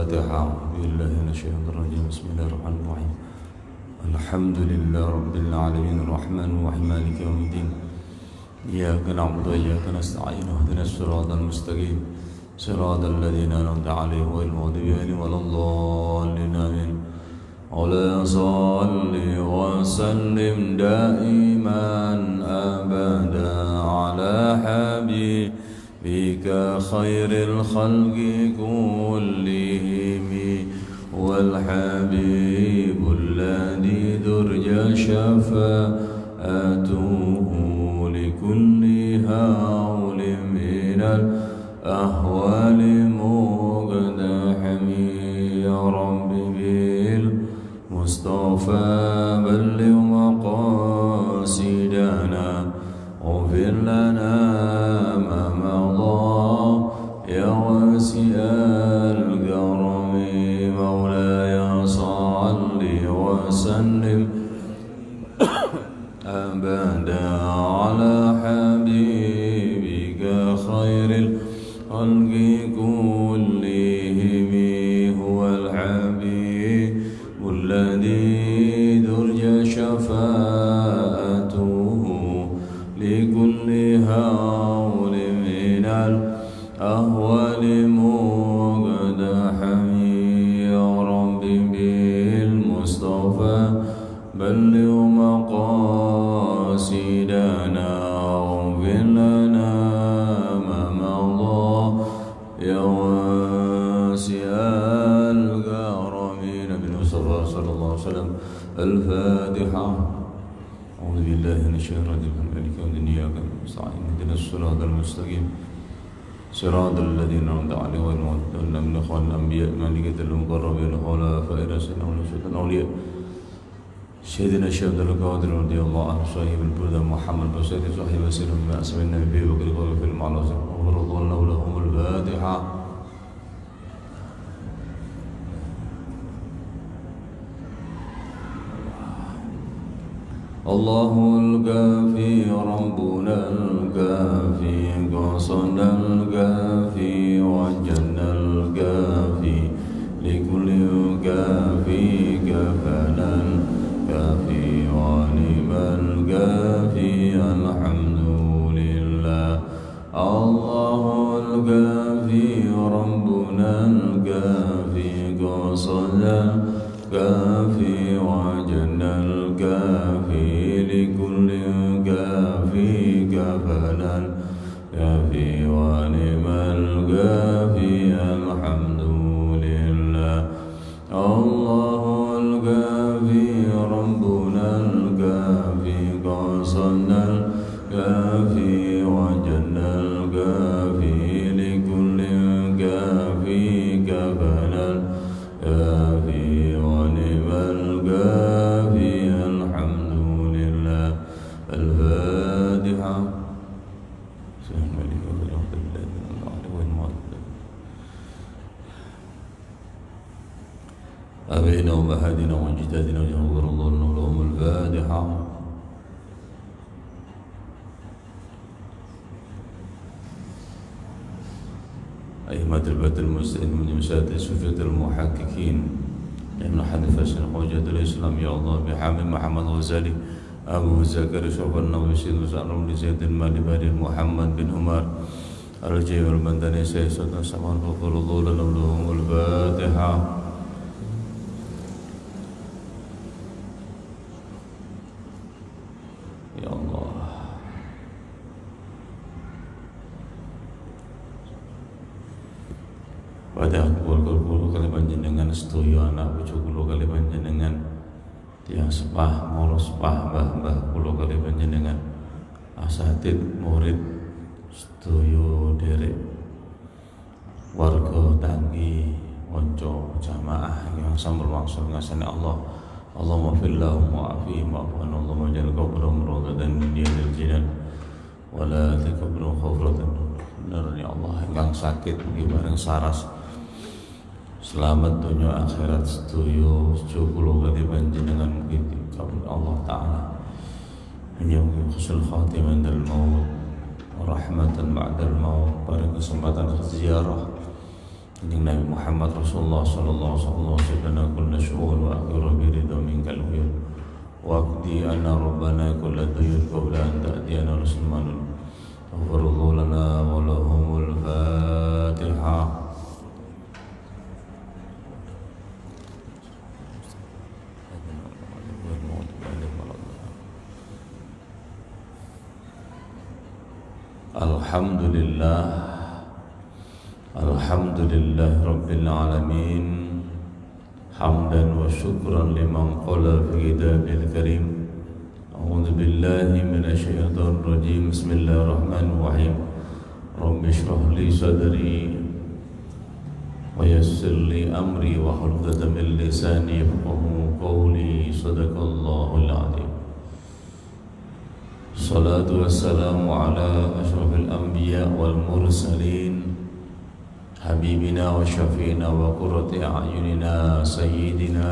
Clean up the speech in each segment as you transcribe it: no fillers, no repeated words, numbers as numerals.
الفاتحة. بالله من الشيطان الرجيم. بسم الله الرحمن الرحيم. الحمد لله رب العالمين الرحمن الرحيم مالك يوم الدين. إياك نعبد وإياك نستعين اهدنا الصراط المستقيم صراط الذين أنعمت عليهم غير المغضوب عليهم ولا الضالين آمين. ولا صل وسلم دائما أبدا على حبيبك خير الخلق كلهم والحبيب الذي ترجى شفاعته لكل هول من الأهوال مقتحم. يا رب بالمصطفى بلغ مقاصدنا واغفر لنا ما مضى يا واسع الكرم. مولاي صل وسلم أبدا على حبيبك خير الخلق كلهم هو الحبيب الذي ترجى شفاعته لكل هول من الأهوال مقتحم. يا رب بالمصطفى بلغ مقاصدنا واغفر لنا ما مضى يا واسع الكرم. نبي المصطفى صلى الله عليه وسلم. الفاتحة. أعوذ بالله من الشيطان الرجيم. مالك يوم الدين إياك نستعين اهدنا الصراط المستقيم صراط الذين أنعمت عليهم غير المغضوب عليهم من الأنبياء مالك المقربين الخلفاء الراشدين ورسل الأولياء سيدنا الشيخ عبد القادر رضي الله عنه صاحب البردة محمد بن صاحب سر من أسماء النبي بكر في المعلومات ورضي الله لهم. الفاتحة. الله الكافي ربنا الكافي قصدنا الكافي وجدنا الكافي لكل كافي كفنا الكافي ونعم الكافي الحمد لله. الله الكافي ربنا الكافي قصدنا الكافي وجدنا الكافي لكل كافي كفنا الكافي ونعم الكافي الحمد لله. الله الكافي ربنا الكافي قصدنا الكافي وجدنا الكافي لكل كافي كفنا الكافي ونعم الكافي الحمد لله. الفاتحة. أبينا ومهدنا وجدادنا وجنور الله لهم. الفاتحة. أئمة البدر المستقيم من مساد صفة المحققين ابن حنيفة حجة الإسلام يا الله بحامد محمد غزالي أبو زكريا شرف النبي سيد مسلم لزيد المالي بن محمد بن عمر الجيم البندني سيد سلطان سمان غفر الله لهم. الفاتحة. يا الله. Pada kulo kali panjenengan sedoyo anak bojo kulo kali panjenengan tiyang sepah moro sepah mbah-mbah kulo kali panjenengan asatid murid sedoyo derek warga tanggi kanca jamaah yang sambel wangsul ngasane Allah. Allahumma fil lahum wa'afihim wa'afwan. Allahumma ja'al qabrahum rawdatan min riyadil jinan wa la takabbaru khawratan nar. Ya Allah ingkang sakit mugi bareng saras selamat dunia akhirat sedoyo sejogo kali panjenengan mugi dikabul Allah taala. Menjauhi husnul khatimah dal maut rahmatan ba'dal maut. Pada kesempatan ziarah Kanjeng Nabi Muhammad Rasulullah sallallahu alaihi wasallam kullu syu'un wa akhiru bi ridha minkal uyun wa aqdi anna rabbana kullu duyur qabla an ta'tiyana rasulun aghfirullahu lana wa lahumul Fatihah. Alhamdulillah, alhamdulillah Rabbil Alamin, hamdan wa syukran liman qala fi kitabil karim. A'udzu billahi minasyaitonir rajim. Bismillahirrahmanirrahim. Rabbi shrah li sadri wa yassir li amri wa hlul 'uqdatam min lisani yafqahu qawli. Shadaqallahul 'azim. Salatu wassalamu ala ashrafil anbiya wal mursalin habibina wa syafiina wa qurrati a'yunina sayyidina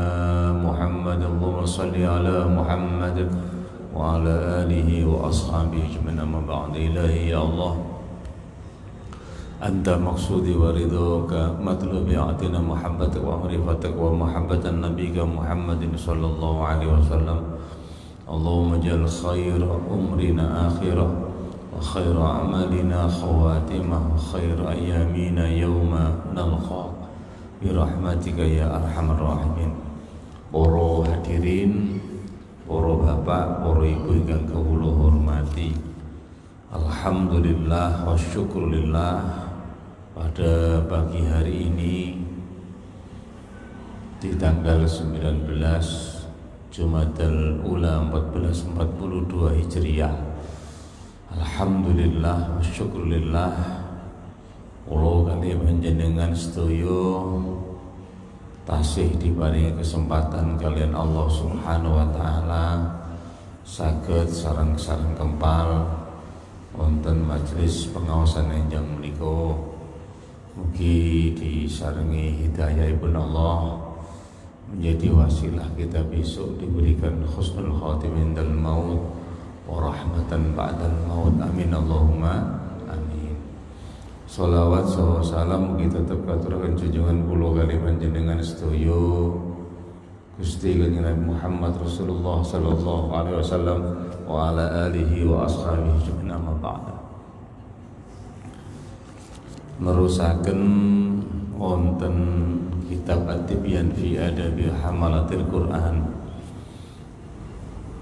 Muhammad. Allahumma salli ala Muhammad wa ala alihi wa ashabihi ajma'in. Amma ba'du. Ilahi ya Allah, anta maqsudi wa ridhaka matlubi atina muhabbatak wa ma'rifatak wa muhabbatan nabiyika Muhammadin sallallahu alaihi wasallam. Allahumma jal khaira umrina akhirah wa khaira amalina khawatimah wa khaira ayyamina yawma nalqaq birahmatika ya arhamar rahimin. Para hadirin, para bapak, para ibu ingkang kawula hormati, alhamdulillah wa syukurillah, pada pagi hari ini di tanggal 19 Jumadal Ula 1442 Hijriah. Alhamdulillah wa syukurillah, kula kali panjenengan sedaya tasih diparingi kesempatan kalian Allah Subhanahu wa taala saged sareng-sareng kempal wonten majelis pengaosan enjang menika. Mugi disarengi hidayahipun Allah, menjadi wasilah kita besok diberikan husnul khatimah indal maut wa rahmatan ba'dal maut. Amin Allahumma amin. Sholawat salam kita tetap katuraken junjungan kula kali panjenengan sedaya Gusti Kanjeng Nabi Muhammad Rasulullah sallallahu alaihi wasallam wa ala alihi wa ashabihi ajma'in. Amma ba'da. Nerusaken wonten kitab At-Tibyan fi Adabi Hamalatil Quran,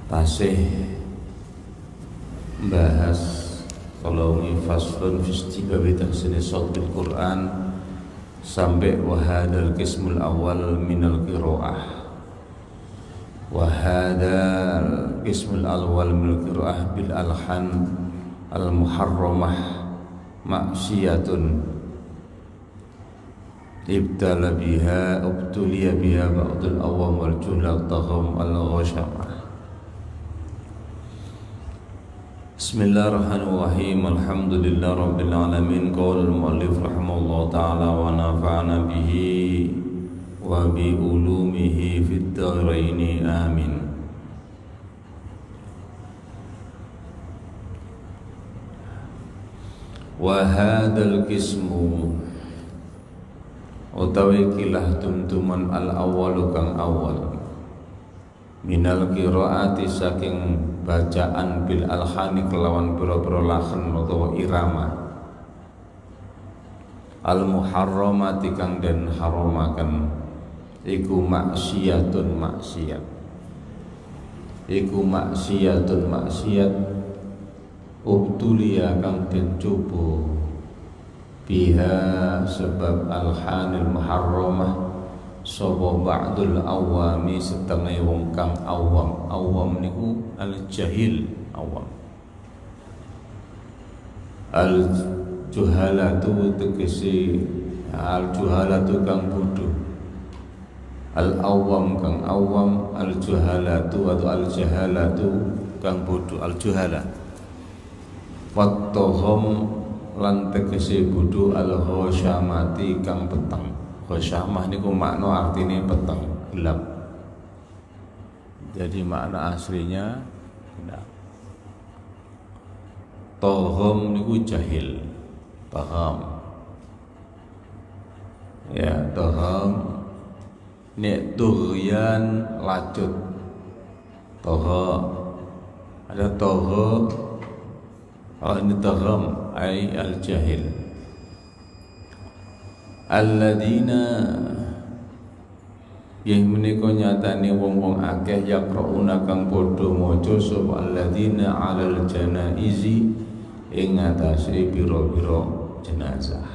tasih bahas kalau faslun fi istibabi tahsini sautil Quran sampai wahadal qismul awal minal qiraah. Wahadal qismul awal minal qiraah bil alhan al muharramah maksiyatun ibtuliya biha ba'dul awam wal juhal tagham al-ghashamah. Bismillahirrahmanirrahim. Alhamdulillah rabbil alamin. Qala al-muallif rahimahullah ta'ala wa nafa'ana bihi wa bi ulumihi fid dharain amin. Wa hadzal qismu utawi kilah tumtuman al-awwalu kang awal minal qiraati saking bacaan bil alhani kelawan pira-pira lahan utawa irama al muharramati kang den haramaken iku maksiyatun maksiat, iku maksiyatun maksiat ubtuliya kang den coba biha sebab alhanil muharramah sapa ba'dul awami setengah wong kang awam. Awam niku al jahil awam, al juhalatu tegese al juhalatu kang bodoh, al awam kang awam, al juhalatu atau al jahalatu kang bodoh, al juhala wattohom lan tegese bodho al ghasyamati kang peteng. Ghasyamah niku makna artine peteng, gelap. Jadi makna aslinya gelap. Tohom niku jahil, paham. Ya, toham. Nek tughyan lacut. Toha. Ada toha. Kalau ini toham ay al-jahil. Alladzina yang menika nyatane wong-wong akeh yaqrauna kang padha maca sapa alladzina 'alal janaizi ing atase pira-pira jenazah.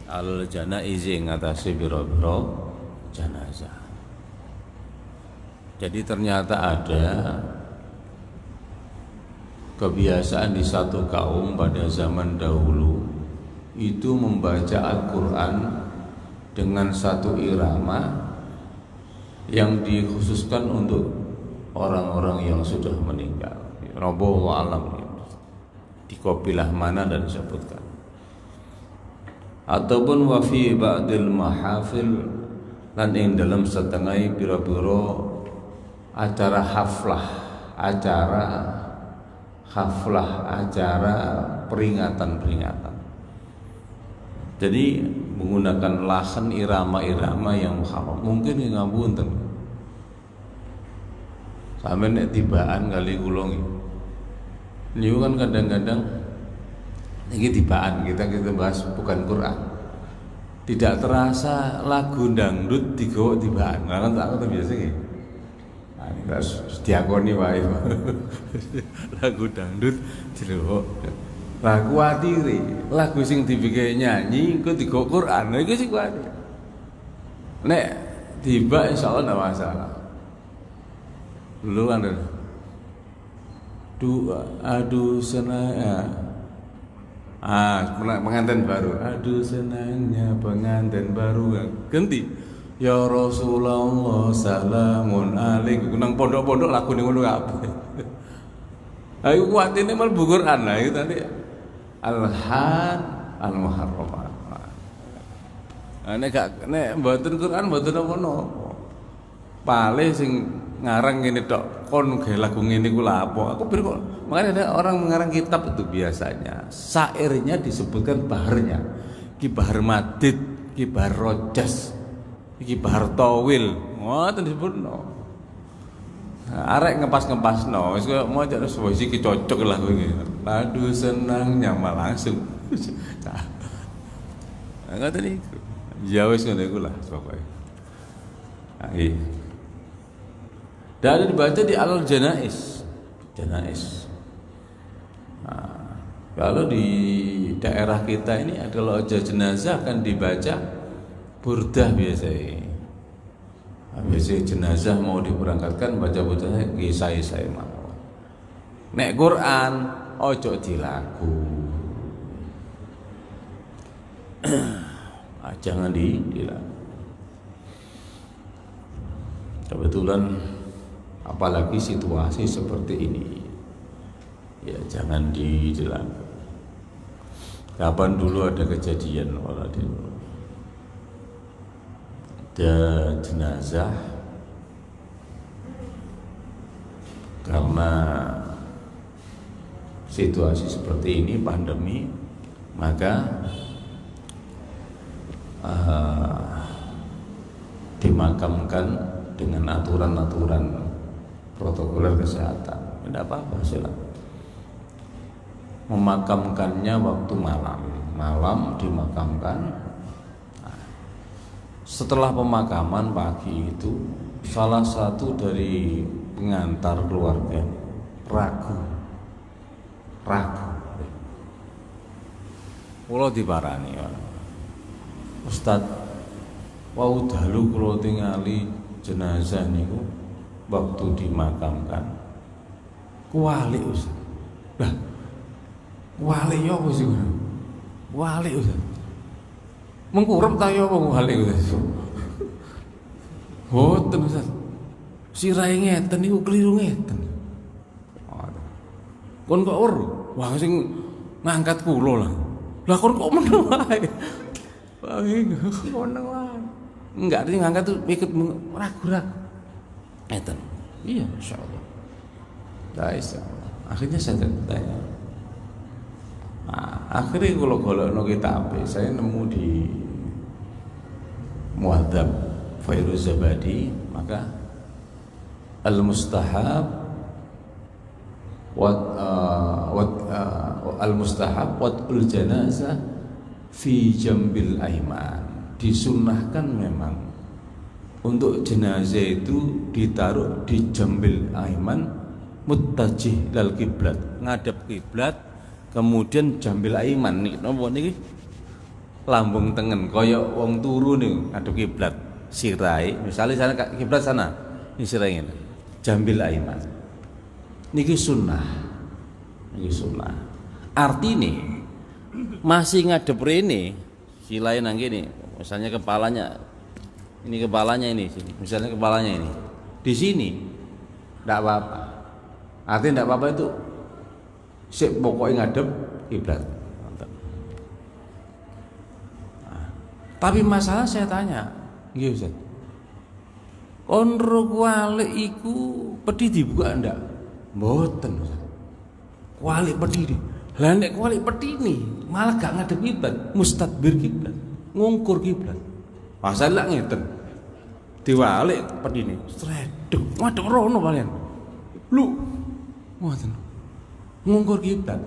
Alal janaizi ing atase pira-pira jenazah. Jadi ternyata ada kebiasaan di satu kaum pada zaman dahulu itu membaca Al-Qur'an dengan satu irama yang dikhususkan untuk orang-orang yang sudah meninggal. Wallahu a'lam. Di kopilah mana dan disebutkan. Ataupun wa fi ba'dil mahafil lan ing dalam setengah pira-pira acara acara peringatan. Jadi menggunakan lahan irama-irama yang haram. Mungkin ngapunten. Sampe nek tibaan kali kula nggih. Niku kan kadang-kadang iki tibaan kita bahas bukan Quran. Tidak terasa lagu dangdut digawa tibaan. Lah kan tak biasa nggih. Nah, terus diakoni wae. Lagu dangdut digawa. Lah kuwatire lagu sing dibike nyanyi engko digawa Quran. Lha iki sing kuwatir. Nek tiba insyaallah enggak masalah. Dulu kan aduh senang pengantin baru. Aduh senangnya pengantin baru. Ganti ya Rasulullah salamun alaikum. Nang pondok-pondok lagu ning ngono kabeh. Ayo kuwatine mlebu Quran lah itu tadi. Al-han al-muharram. Nek mboten Quran mboten napa-napa. Pale sing ngarang ngene tok, kon gawe lagu ngene ku lha apa? Aku kok makanya ada orang mengarang kitab itu biasanya syairnya disebutkan baharnya. Ki bahar madid, ki bahar rojas, ki bahar tawil. Ngoten disebutno. Arek ngepas-ngepasno, wis kok mau terus wis iki cocok lagu iki. Aduh senang nyama langsung. Nah, ngoten iku. Ya wis ngono iku lah pokoke. Nggih. Dan dibaca di alal janais. Nah, kalau di daerah kita ini kalau aja jenazah akan dibaca burdah biasanya. Biasanya jenazah mau diberangkatkan baca burdahnya kisah-kisah mawon. Nek Quran ojo dilagu. Jangan dilagu. Kebetulan apalagi situasi seperti ini, ya jangan dilagu. Kapan dulu ada kejadian ada jenazah karena situasi seperti ini pandemi, maka dimakamkan dengan aturan-aturan protokoler kesehatan. Tidak apa-apa silakan. Memakamkannya waktu malam dimakamkan. Setelah pemakaman pagi itu salah satu dari pengantar keluarga ragu. Kula diparani, Ustaz, wau dalu kula tingali jenazah niku waktu dimakamkan. Kuwali Ustaz. Lah, wali ya wis iku. Wali Ustaz. Mengkurep ta ya wong wali Ustaz. Boten Ustaz. Sirahe ngeten niku kliru ngeten. Kon kok wah sing ngangkat kula lah. Lah kon kok meneng wae. Wah iki meneng wae. Enggak ada ngangkat tuh ikut ragu-ragu. Ngeten. Iya insyaallah. Lah insyaallah. Akhirnya saya tanya. Akhirnya kalau golekno kitab, saya nemu di Muhadzab Fairuz-Zabadi, maka al-mustahab al-mustahab wad'ul janazah fi jambil aiman. Disunnahkan memang untuk jenazah itu ditaruh di jambil aiman muttajih lal kiblat, ngadep kiblat, kemudian jambil aiman nih napa niki lambung tengen kaya wong turu nih ngadep kiblat, sirai misalnya sana kiblat sana ini sirai ngene jambil aiman niki sunnah, artine masih ngadep rene silai nang kene, misalnya kepalanya ini sini, misalnya kepalanya ini di sini tidak apa-apa, artinya tidak apa-apa itu sik pokoknya ngadep kiblat. Tapi masalah saya tanya, nggih Ustaz. Konro kualik iku pedhi dibuka ndak? Mboten Ustaz. Kualik pedhi. Lah nek kualik pedhi ni malah gak ngadep kiblat, mustadbir kiblat, ngungkur kiblat. Masalah ngeten. Diwalik pedhi ni, sredeg, madhep rono kalian. Lu ngoten. Ngungkur kiblat.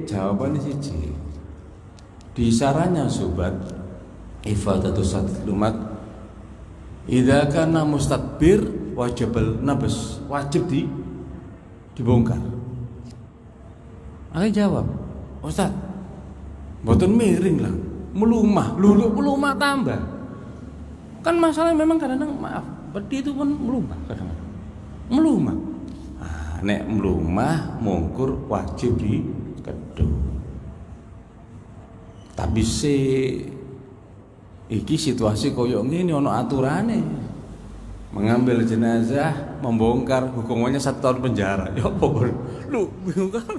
Jawabannya siji. Di sarannya sobat Ifadatus Lumat, idza kana mustadbir wajibal nabas, wajib dibongkar. Aku jawab, Ustaz, mboten miring lah, melumah, melumah tambah. Kan masalah memang kadang-kadang maaf, pedhi itu pun melumah kadang-kadang. Melumah. Nek melumah mungkur wajib dikedhuk. Tapi iki situasi koyo ngene ana aturane. Mengambil jenazah, membongkar hukumannya 1 tahun penjara. Ya apa? Lu bingung kan?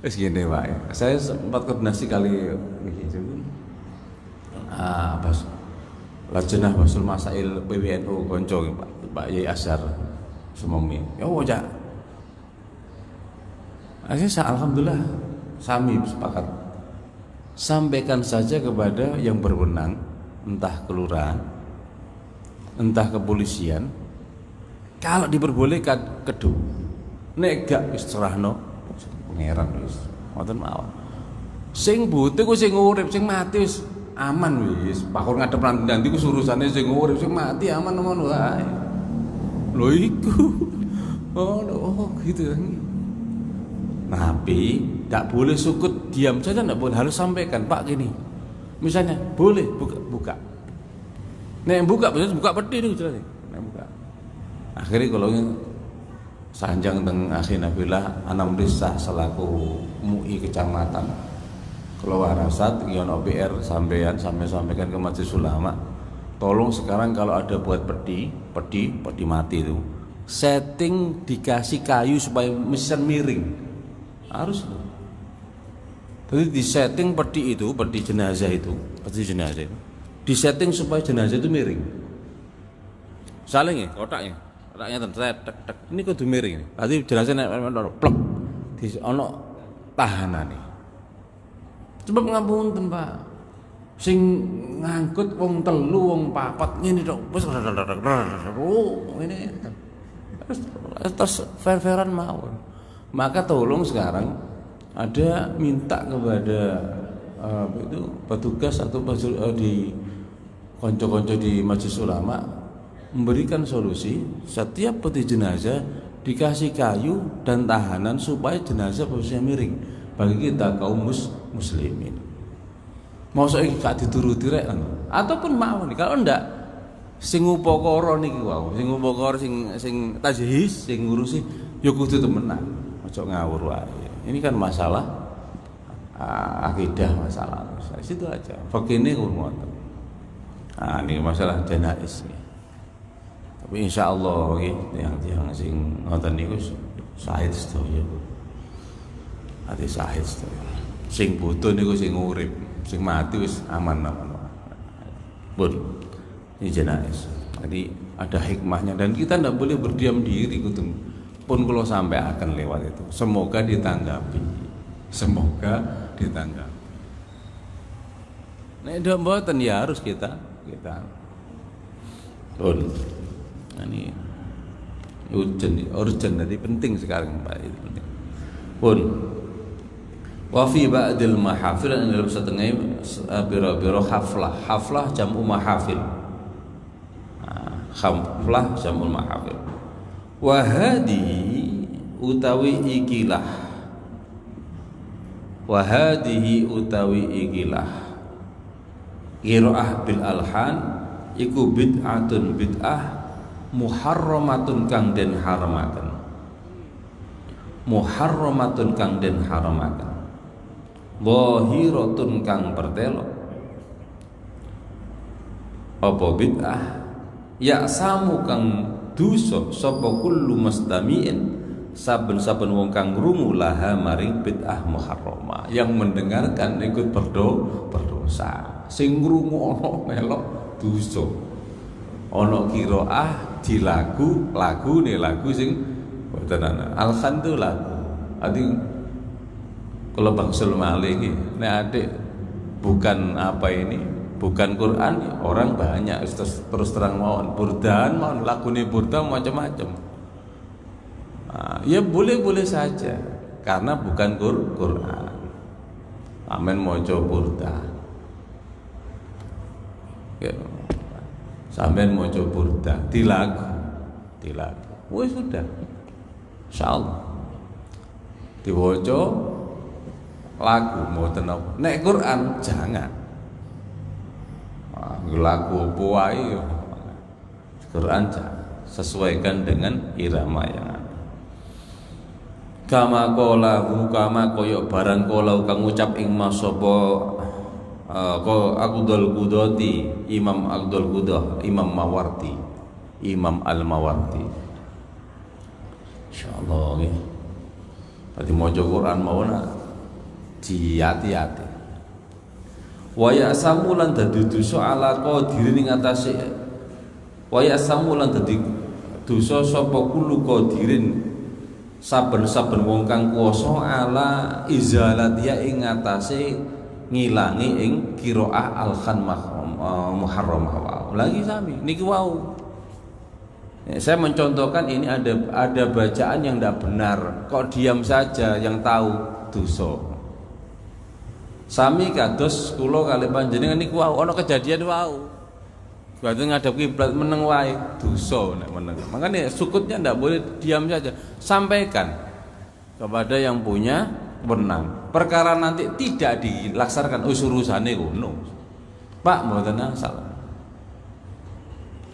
Wis ngene wae. Saya sempat koordinasi kali iki. Pas Lajnah Basul Masail PWNU konco Pak Yai Azhar Semomi. Ya wajah. Akhirnya alhamdulillah sami sepakat. Sampaikan saja kepada yang berwenang, entah kelurahan, entah kepolisian, kalau diperbolehkan kedua, nek gak wis serahno pangeran wis ngoten mawon. Sing butuh ku sing urip, sing mati wis aman wis. Pakor ngadep nanti ku urusane sing urip, sing mati aman ngono wae. Lho iku. Oh gitu. Tapi tidak boleh sukut diam saja, tidak boleh, harus sampaikan Pak gini. Misalnya boleh buka. Nek buka pedhi niku jelas. Nek buka. Akhirnya kalau sanjang teng Akhi Nabilah Anamrisa selaku MUI kecamatan Keluarasat ono PR sampai sampaikan ke Majelis Ulama. Tolong sekarang kalau ada buat pedhi mati itu, setting dikasih kayu supaya mesin miring. Harus. Jadi di setting pedhi jenazah itu disetting supaya jenazah itu miring. Saling ya, kotaknya tek. Ini kudu miring. Berarti jenazah nek plek di ono tahanane. Sebab ngapunten Pak. Sing ngangkut wong 3 wong 4 ngene tok wis ngene. Terus fair-fairan mawon. Maka tolong sekarang ada minta kepada petugas atau di konco-konco di Majelis Ulama memberikan solusi setiap peti jenazah dikasih kayu dan tahanan supaya jenazah posisinya miring bagi kita kaum muslimin. Mau saya gak dituruti rek ataupun mau nih kalau ndak sing upakara niki wae sing upakara sing tajhiz sing ngurusi ya kudu temenan. Ojo ngawur wae. Ini kan masalah akidah, masalah situ aja. Fakine ngoten. Ini masalah janaiz. Tapi insyaallah nggih yang sing ngoten niku sahid sedaya. Ati sahid sedaya. Sing butuh niku sing urip, sing mati wis aman. Pun ini janaiz. Jadi ada hikmahnya dan kita tidak boleh berdiam diri kudu pun kalau sampai akan lewat itu semoga ditanggapi Semoga ditanggapi. Nek do mboten ya harus kita ini urgent jadi penting sekarang Pak, itu penting. Pun wa fi ba'dil mahafil dalam setengah biro haflah jam'u mahafil. Haflah jam'ul mahafil. Wa hadhihi utawi ikilah qiraah bil alhan iku bid'ah muharramatun kang den haramaken. Zahiratun kang pertelo apa bid'ah ya samu kang dosa sapa kullu mustami'in saben-saben wong kang krungu laha maring bid'ah muharramah, yang mendengarkan ikut berdosa, sing krungu ana melok dosa. Ana qiraah di lagu sing boten ana. Alkhan tu lagu. Adi kalau Bangsul Malik iki nek adik bukan bukan Quran, orang banyak terus terang mawon burdan mawon lagune burda macam-macam. Ya boleh saja karena bukan Quran. Amen maca burda. Ya. Sampeyan maca burda di lagu. Wis sudah. Insyaallah. Diwaca lagu mboten apa. Nek Quran jangan. Lagu apa wae Quran jangan. Sesuaikan dengan irama yang ada. Kama koyo barang kolau kang ngucap ing masapa Abdul Qudati Imam Mawardi Imam Al-Mawardi insyaallah nggih. Dadi maca Quran mawon hati-hati. Wa ya'samu lan dadi dosa ala qadirin ing atase wa ya'samu lan dadi dosa sapa kulo qadirin saben-saben wong kang kuwasa ala izalatiya ing atase ngilangi ing qiraah al-khan muharramah. Lagi sami niki wau. Saya mencontohkan ini ada bacaan yang tidak benar, kok diam saja yang tahu dosa. Sami kados kula kali panjenengan niku wau ana kejadian wau. Berarti ngadep kiblat meneng wae dosa nek meneng. Makanya sukutnya ndak boleh diam saja. Sampaikan kepada yang punya wewenang. Perkara nanti tidak dilaksanakan urusane ngono. Pak mboten salah.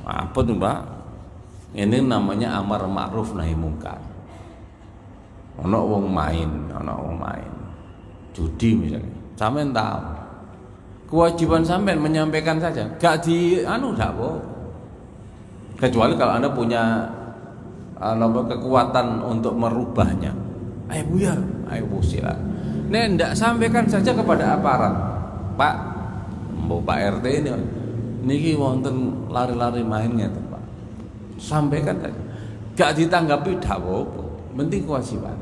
Apa tuh, Pak? Ini namanya amar ma'ruf nahi mungkar. Ana wong main. Judi misalnya. Sampeyan tahu. Kewajiban sampean menyampaikan saja, gak gak apa. Kecuali kalau Anda punya kekuatan untuk merubahnya. Ayo buyar, ayo silakan. Nek ndak sampaikan saja kepada aparat. Pak, Pak RT ini niki wonten lari-lari main ngeten, Pak. Sampaikan saja. Gak ditanggapi dak apa. Penting kewajiban.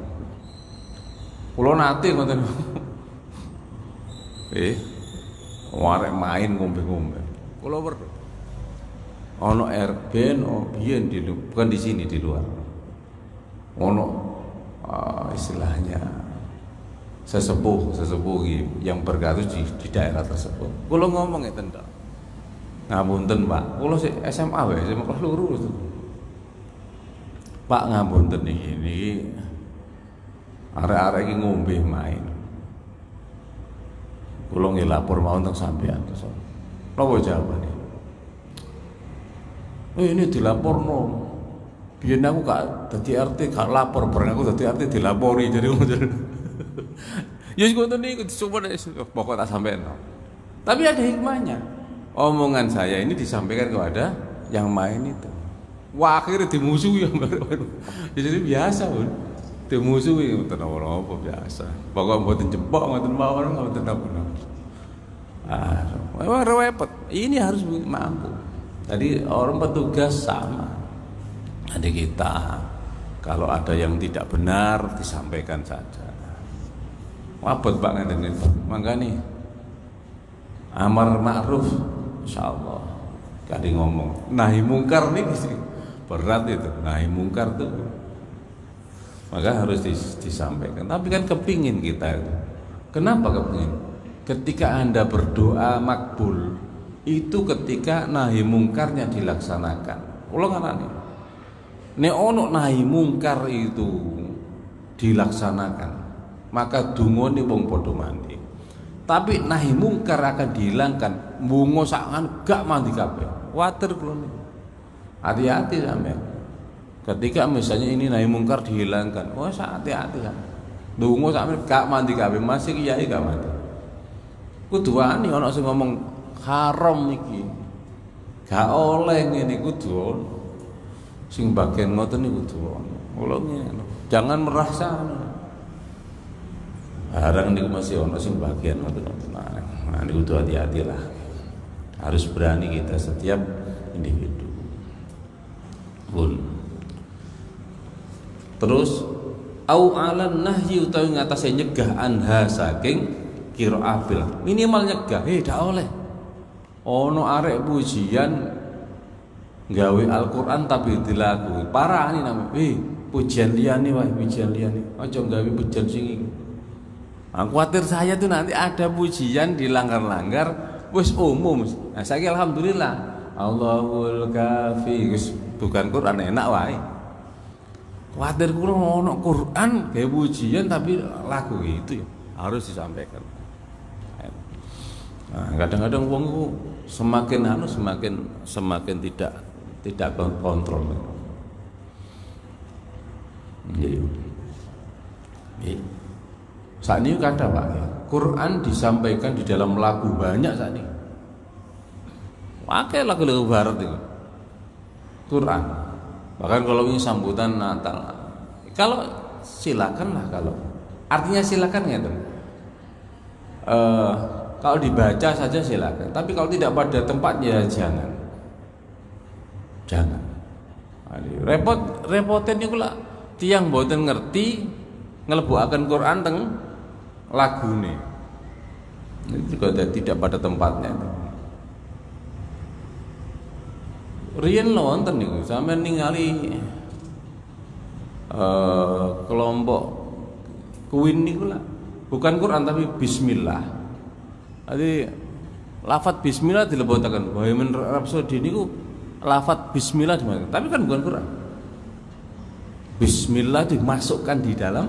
Kula nate ngoten. Warek main ngombe-ngombe. Kula weruh. Ono RBN biyen bukan di sini, di luar. Ono istilahnya sesepuh yang bergatus di daerah tersebut. Kula ngomong ngeten tok. Ngapunten, Pak. Kula sik SMA wae, SMA kelas 2 itu. Pak ngapunten niki arek-arek iki ngombe main. Kula ngelapor mau tentang sampean terus. Napa jawabane? Ini dilaporno. Biyen aku gak dadi RT gak lapor, bareng aku dadi RT dilapori jadi ngoten. Ya wis ngoten niku disumpah pokok tak sampean. Tapi ada hikmahnya. Omongan saya ini disampaikan kepada yang main itu. Wah, akhirnya dimusuhi. Jadi biasa, Bun. Dimusuhi ngoten apa biasa. Pokok mboten jempok ngoten mawon ngoten apa. Repot. Ini harus mampu. Tadi orang petugas sama. Jadi kita kalau ada yang tidak benar disampaikan saja. Wabot Pak ngeten iki. Mangkane amar ma'ruf insyaallah kali ngomong. Nahi mungkar nih berat itu. Nahi mungkar tuh maka harus disampaikan. Tapi kan kepingin kita itu. Kenapa kepingin? Ketika Anda berdoa makbul itu ketika nahi mungkarnya dilaksanakan. Kula ngarani. Nek ono nahi mungkar itu dilaksanakan, maka dungane wong padha mandi. Tapi nahi mungkar akan dihilangkan, bungo sakan gak mandi kabeh. Water kula niku. Hati-hati sampean. Ketika misalnya ini nahi mungkar dihilangkan, oh hati-hati kan. Dungo sampean gak mandi kabeh, masih kiai gak mandi. Kudu wani ana sing ngomong haram iki. Gak oleh ngene kudu. Sing bagian ngoten niku kudu. Kula ngene. Jangan merasa barang niku masih ono sing bagian ngoten. Nah, niku kudu hati-hatilah. Harus berani kita setiap individu. Pun. Terus au alan nahyi utawi ngatasé nyegah anha saking qiraah bil. Minimal nyegah, dak oleh. Ono arek pujian gawe Al-Qur'an tapi dilakoni. Parah ini namanya. Pujian liyane wae, pujian liyane. Aja gawe pujian sing iki. Khawatir saya tuh nanti ada pujian dilanggar-langgar wis umum. Nah, saiki alhamdulillah Allahul kafi bukan Quran enak wae. Khawatir kula ono Quran gawe pujian tapi lagu itu ya harus disampaikan. Nah, kadang-kadang wong ku semakin semakin tidak kontrol. Nggih. Saat ini kata Pak ya, Quran disampaikan di dalam lagu banyak saat ini. Pakai lagu-lagu barat itu. Quran. Bahkan kalau ini sambutan Natal. Kalau silakanlah kalau. Artinya silakan ya, teman. Kalau dibaca saja silakan. Tapi kalau tidak pada tempatnya jangan. Jangan. Repoten niku lah tiang mboten ngerti nglebukaken Quran teng lagune. Itu juga tidak pada tempatnya. Riyen wonten niku sampeyan ningali kelompok Queen niku lah. Bukan Quran tapi bismillah. Jadi lafaz bismillah dilebotaken. Bohemian Rhapsody niku lafaz bismillah dimasukkan. Tapi kan bukan Quran. Bismillah dimasukkan di dalam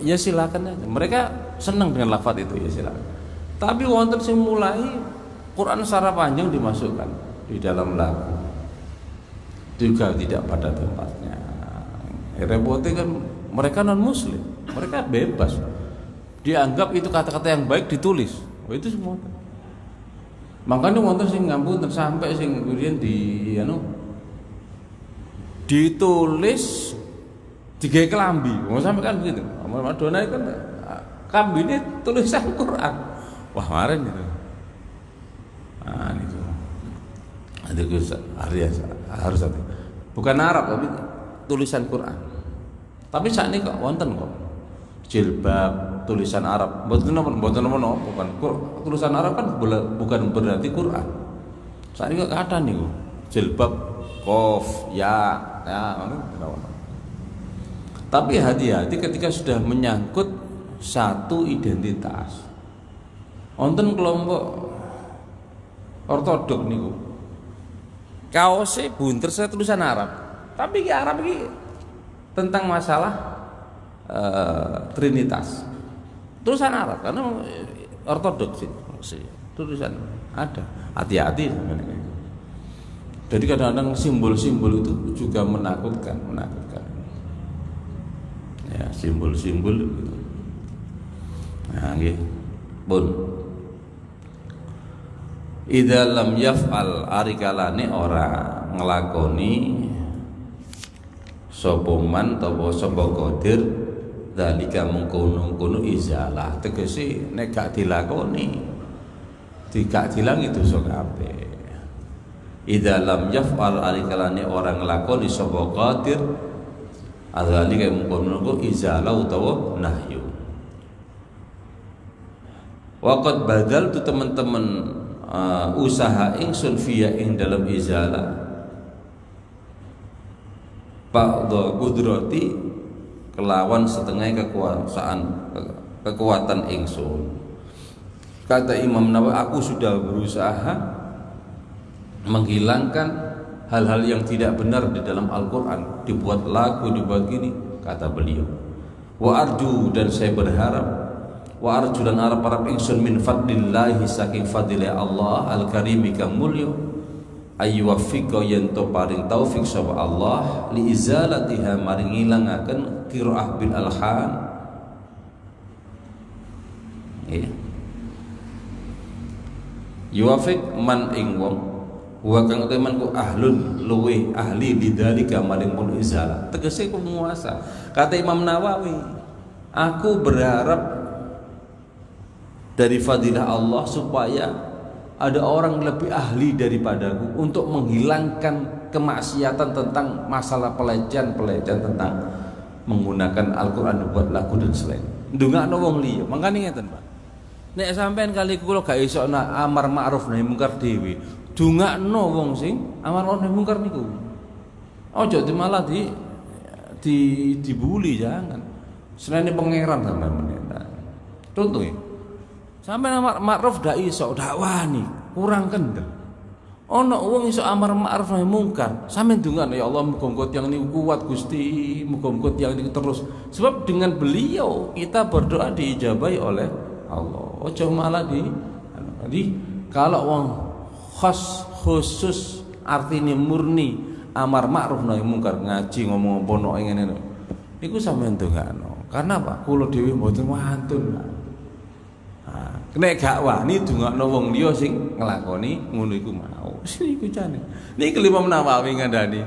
ya silakan aja. Mereka senang dengan lafaz itu ya silakan. Tapi wonten sing mulai Quran secara panjang dimasukkan di dalam lagu. Juga tidak pada tempatnya. Repotnya kan mereka non muslim, mereka bebas. Dianggap itu kata-kata yang baik ditulis. Oh, itu semua. Makanya wonten sing ngampun sampai sing kemudian ditulis digawe kelambi. Mau sampai kan begitu. Madonna kan kambi ini tulisan Quran. Wah, kemarin itu. Nah, itu. Itu harus ada. Bukan Arab tapi tulisan Quran. Tapi saat ini kok wonten kok. Jilbab tulisan Arab. Mboten napa bukan tulisan Arab kan bukan berarti Quran. Saat ini kok kata niku. Jilbab qaf ya tapi hati-hati ketika sudah menyangkut satu identitas. Wonten kelompok ortodok niku kaose bunter saya tulisan Arab. Tapi ki Arab iki tentang masalah Trinitas. Tulisan Arab karena ortodok sih. Tulisan ada. Hati-hati sebenarnya. Jadi kadang-kadang simbol-simbol itu juga menakutkan. Ya, simbol-simbol itu. Nah, nggih. Pun. Idza lam yaf'al arikalane ora nglakoni sapa man utawa sapa qadir zalika mengkono-kono izalah. Tegese nek gak dilakoni gak dilangi dosa kabeh. Idza lam yaf'al arikalane orang nglakoni sapa qadir adzalika mungkon izalah utawa nahyu. Waqad badal tu teman-teman usaha ingsun fiya ing dalam izalah ba'dha qudrati kelawan setengah kekuatan ingsun. Kata Imam Nawawi, aku sudah berusaha menghilangkan hal-hal yang tidak benar di dalam Al-Quran, dibuat lagu, dibuat gini, kata beliau. Wa arju, dan saya berharap, wa arju dan harap ingsun min fadlillahi, saking fadilah Allah al-karimi kang mulya, ayyuwaffiqa yen to paring taufik sapa Allah li izalatiha maring ngilangaken qiraah bil alhan. Ya. Yuwafiq man ing wong wa kang teman ku ahlun luwe ahli bidzalika maring pun izalah, tegese penguasa. Kata Imam Nawawi, aku berharap dari fadilah Allah supaya ada orang lebih ahli daripadaku untuk menghilangkan kemaksiatan tentang masalah pelecehan tentang menggunakan Al-Quran buat lagu dan selain. Ndongakno wong liya, mangkane ngeten, Pak. Nek sampean kali kula gak iso amar ma'ruf nahi mungkar dhewe, dongakno wong sing amar ma'ruf nahi mungkar niku. Ojo malah dibuli, jangan. Selain pangeran sampean menenda. Contoh ya. Sampeyan amar ma'ruf dak iso, dak wani, kurang kendel. Ana wong iso amar ma'ruf nahi mungkar, sampeyan ndongakno, ya Allah muga-muga tiyang niku kuat Gusti, muga-muga tiyang niku terus. Sebab dengan beliau kita berdoa diijabahi oleh Allah. Ojo malah kalau wong khusus artinya murni amar ma'ruf nahi mungkar, ngaji ngomong apa nek ngene niku sampeyan ndongakno. Karena apa? Kula dhewe mboten wantun. Nek gak wani dongakno wong liya sing nglakoni ngono iku mau. Iku jane. Niki Imam Nawawi ngandani.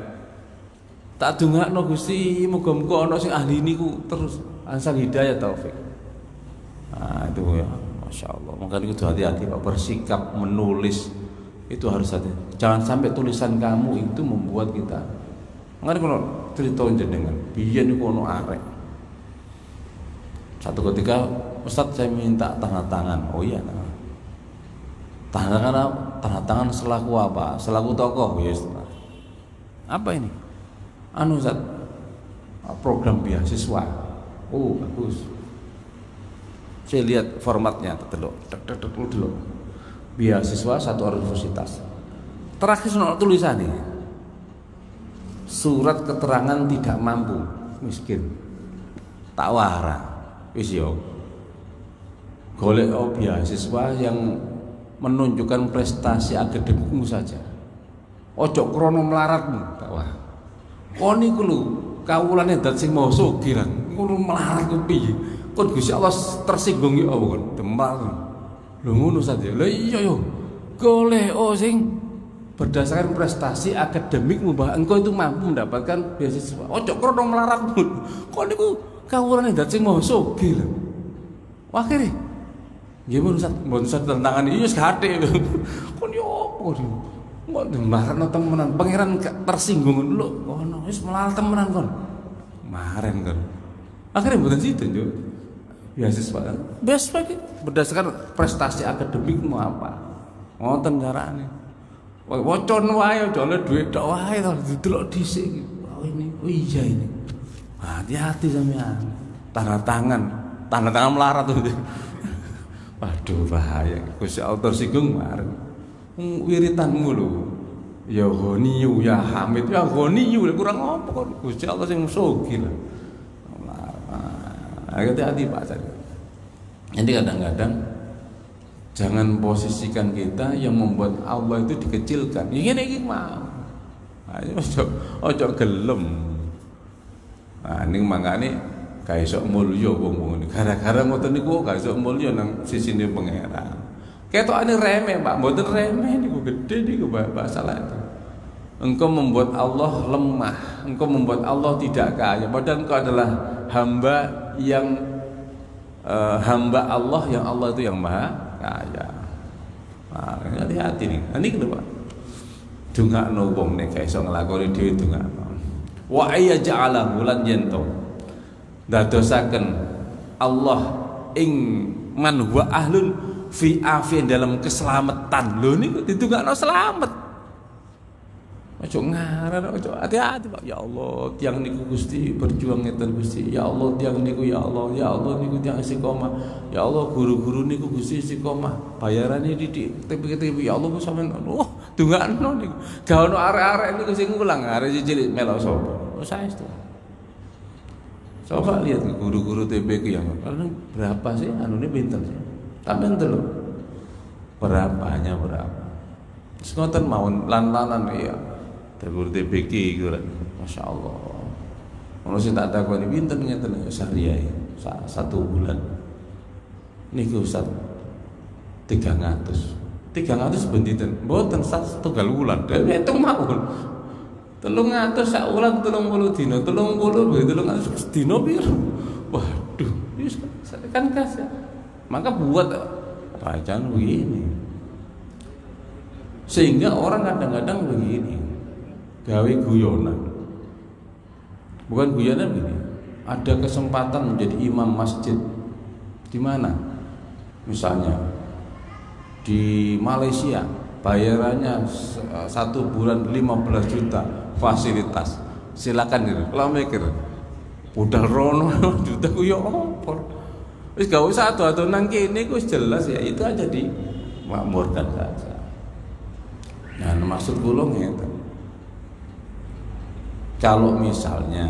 Tak dongakno Gusti, muga-muga ana sing ahli niku terus ansal hidayah taufik. Itu ya, Masya Allah. Maka itu hati-hati Pak, bersikap menulis itu harus hati. Jangan sampai tulisan kamu itu membuat kita. Makanya kalau cerita jenengan, biyen niku ono arek. Satu ketika Ustaz saya minta tanda tangan. Oh iya, tanda tangan selaku apa? Selaku tokoh, yes. Apa ini? Anu Ustaz, program beasiswa. Oh bagus. Saya lihat formatnya, dulu. Beasiswa satu universitas. Terakhir soal tulisan nih. Surat keterangan tidak mampu, miskin. Tak wara, wis yo. Golek beasiswa yang menunjukkan prestasi akademikmu saja. Ojo krono melaratmu, tak wah. Kon niku lho, kawulane dat sing mau sugih ra. Ngono melarat ku piye? Kon Gusti Allah tersinggung ya apa kon? Demar. Lho ngono saja. Lah iya yo. Golek sing berdasarkan prestasi akademikmu bahwa engkau itu mampu mendapatkan beasiswa. Ojo krono melaratmu. Kon niku kawulane dat sing mau sugih lho. Wah kene. Nggih mun Ustaz tantangan iki wis gathik. Kon yo opo iki? Mbok dembarno temenan, pangeran tersinggung lho. Ono wis melarat temenan kon. Maren kon. Akhirnya mboten situ yo. Beasiswa iki berdasarkan prestasi akademikmu apa? Ngoten carane. Wocon wae aja oleh dhuwit tok wae to, didelok dhisik iki. Oh ini, oh iya ini. Hati-hati sampean. Tanda tangan melarat tuh. Waduh bahaya. Gusti Allah tersinggung maren. Wiritanmu lho. Ya Ghaniyu ya Hamid ya Ghaniyu kurang apa kok Gusti Allah sing sugih lho. Hati-hati Pak. Jadi kadang-kadang jangan posisikan kita yang membuat Allah itu dikecilkan. Ya ngene iki mau. Ayo ojo gelem. Nah ning mangane gak iso mulya wong-wong niku. Gara-gara ngoten niku gak iso mulya nang sisine pangeran. Ketokane remeh, Pak. Mboten remeh niku, gede niku masalah itu. Engkau membuat Allah lemah, engkau membuat Allah tidak kaya. Padahal engkau adalah hamba yang hamba Allah yang Allah itu yang maha kaya. Nah, hati-hati nih. Ini kenapa? Dongakno wong nek gak iso nglakoni dhewe dongakno. Wa ayya ja'alahu lan yanto. Dadosaken Allah ing man huwa ahlun fi afin dalam keselamatan. Lho niku ditungakno selamat. Ojo ngarar, ojo hati-hati Pak. Ya Allah, tiang niku Gusti berjuang ngeten Gusti. Ya Allah, tiang niku ya Allah niku tiang istiqomah. Ya Allah, guru-guru niku Gusti istiqomah. Bayarane didik TV ya Allah ku sampean. Dungakno niku. Ga ono arek-arek niku sing ngulang, arek cilik melok sapa. Saestu. Coba lihat guru-guru TPQ yang berapa sih anune pinter sih. Tapi entel berapanya berapa. Ngoten mawon lan-lanan ya. Guru TPQ iku Masya Allah. Ono sing tak takoni pinten ngeten Syariah 1 bulan. Niku Ustaz 300 benditen. Mboten setunggal wulan. Hitung mawon. 300 sak wulan 30 dina. 30 begitu 300 dina piro? Waduh, wis kan kas ya. Maka buat bacaan begini. Sehingga orang kadang-kadang begini. Gawe guyonan. Bukan guyonan begini. Ada kesempatan menjadi imam masjid di mana? Misalnya di Malaysia bayarannya 1 bulan 15 juta fasilitas. Silakan gitu. Kalau mikir budal rono juta ku yo opo. Wis gak usah ado-ado nang kene wis jelas ya itu aja dimakmurkan saja. Nah, maksud kula ngeten. Kalau misalnya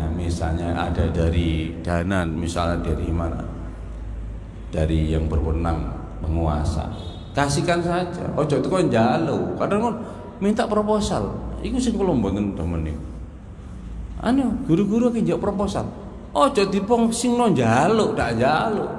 ada dari dana, misalnya dari mana? Dari yang berwenang penguasa. Kasihkan saja. Ojo itu kan njaluk. Kadang kan minta proposal. Iku sing kula mboten demen niku. Anu, guru-guru ki njak proposal. Ojo dipong sing no njaluk, dak njaluk.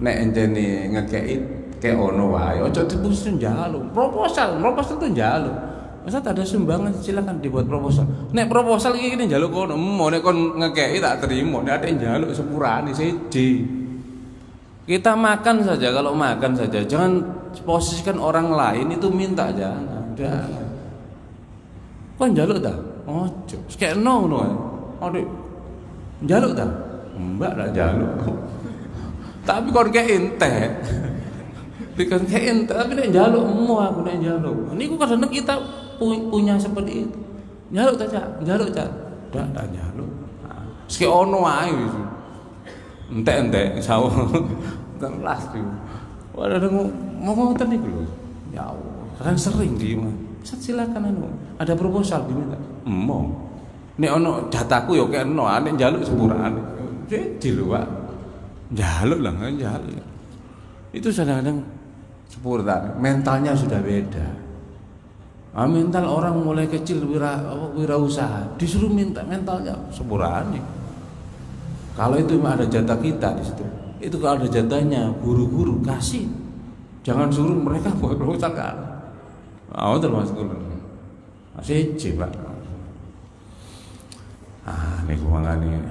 Nek entene ngekeki kek ono wae. Ojo dipong sing njaluk. Proposal itu njaluk. Masa ada sumbangan silakan dibuat proposal. Nek proposal iki kene njaluk kono, nek kon ngekeki tak terima. Nek ada njaluk sepurane siji. Kita makan saja, kalau makan saja jangan posisikan orang lain itu minta jangan. Kon njaluk ta? Ojo. Sekek ngono ae. Adik. Njaluk ta? Mbak dak njaluk. Tapi kon kek entek. Bikin kek entek, tapi nek njaluk aku nek njaluk. Niku kadang kita punya seperti itu. Njaluk ta, Cak? Njaluk, Cak? Dak njaluk. Sekek ono ae wis. Entek sawo. Telas tuh. Waduh mau ngoten niku lho. Ya Allah, kan sering di silakan anu. Ada proposal diminta. Nek ono dataku yo kena, nek njaluk sepurane. Jadi lho, Pak. Njaluk lah, njaluk. Itu kadang-kadang sepurane, mentalnya sudah beda. Mental orang mulai kecil wirausaha, disuruh minta mentalnya sepurane. Kalau itu memang ada jatah kita di situ. Itu kalau ada jatahnya guru-guru kasih. Jangan suruh mereka buat proposal kan. Termasuk guru. Masih Pak. Niku mangane.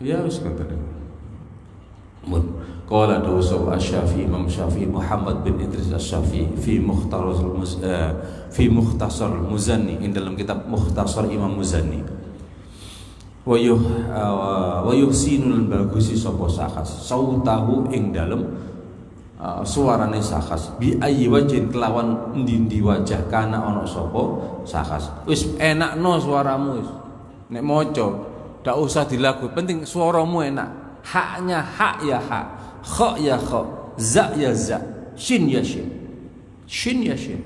Ya wis ngoten. Qala Dawsab Asy-Syafi'i Imam Syafi'i Muhammad bin Idris Asy-Syafi'i fi Mukhtasar Muzanni, dalam kitab Mukhtasar Imam Muzanni. Wa yuhsinul bagusi sapa sakas sautahu ing dalem suarane sakas bi ayyi wajhin kelawan endi-endi wajah kana ana sapa sakas. Wis enakno suaramu wis. Nek maca ndak usah dilagu, penting suaramu enak. Haknya hak ya hak, kha ya kha, za ya za, shin ya shin. Shin ya shin.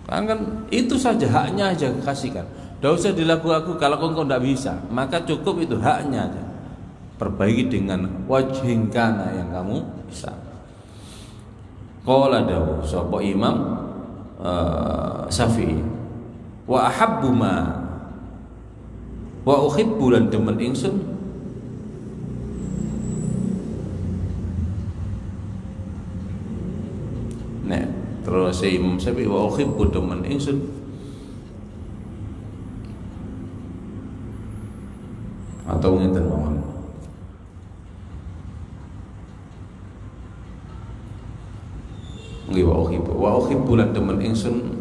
Kan itu saja, haknya aja kasihkan. Tidak usah dilaku-laku kalau kau tidak bisa, maka cukup itu haknya aja. Perbaiki dengan wajhin kana yang kamu bisa. Qala dawu sapa Imam Syafi'i wa ahabbu ma wa uhibbu lan demen ingsun terus Imam Syafi'i wa uhibbu demen ingsun atau ngeten mawon. Nggih wa uhibbu lan demen ingsun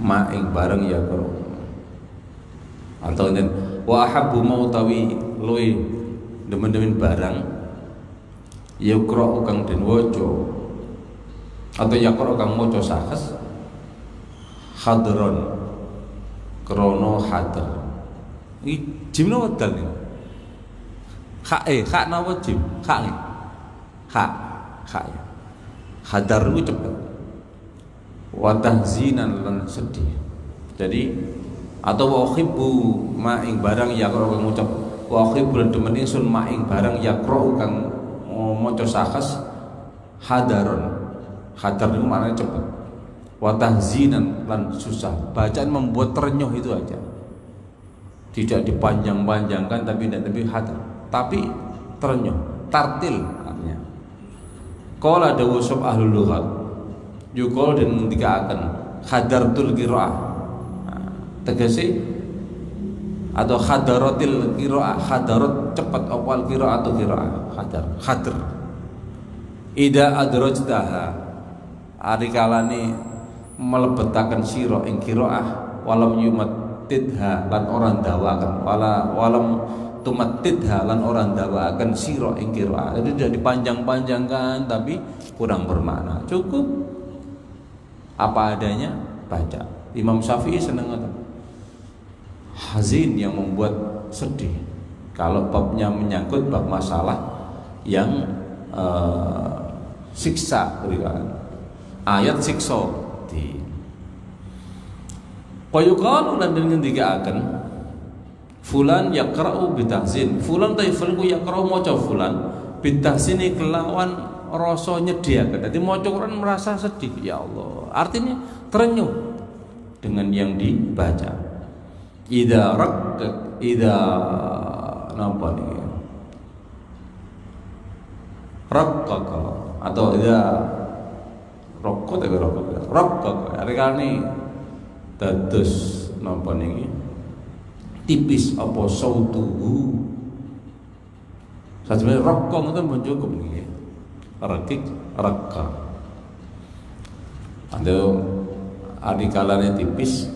ma ing bareng ya karo. Atau ngeten Wa ahabbu mautawi luwe demen-demen barang yaqra'u kang den waca atau yaqra'u kang maca sahes hadron krana hadr. Iki jim napa dal niku? Kha napa jim? Kha. Ya. Hadar itu cepet. Wa tahzinan lan sedih. Jadi atau wa uhibbu ma ing barang yaqra'u kang ngucap wa uhibbu demen ingsun ma ing barang yaqra'u kang maca sahes hadaron. Hadar itu maknanya cepet. Wa tahzinan lan susah. Bacaan membuat terenyuh itu aja. Tidak dipanjang-panjangkan tapi hadar. Tapi terenyuh, tartil artinya. Qala dawu sub ahlul lughat. Yuqal dan ngendikaaken hadartul qiraah. Tegese atau hadaratil qiraah, hadarat cepat awal qiraah atau qiraah, hadr. Ida adrajtaha ari kalane melebetaken sira ing qiraah walam yumattidha lan ora ndawaken walam tumattidha lan ora ndawaken sira ing qiraah. Itu tidak dipanjang-panjangkan tapi kurang bermakna. Cukup apa adanya baca. Imam Syafi'i seneng ngoten. Hazin yang membuat sedih kalau babnya menyangkut bab masalah yang siksa ayat siksa di qayuqalu lan ngendikaaken fulan yaqra'u bitahzin fulan ta fulan ku yaqra'u maca fulan bitahzini kelawan rasa nyediaken. Dadi maca Quran merasa sedih, ya Allah. Artinya terenyuh dengan yang dibaca. Idza napa nih? Raqqaqa atau idza raqqaqa. Arikane dados napa niki? Tipis apa sautuhu. Sajane raqqa ngoten pun cukup niki. Raqqa. Ando arikalane tipis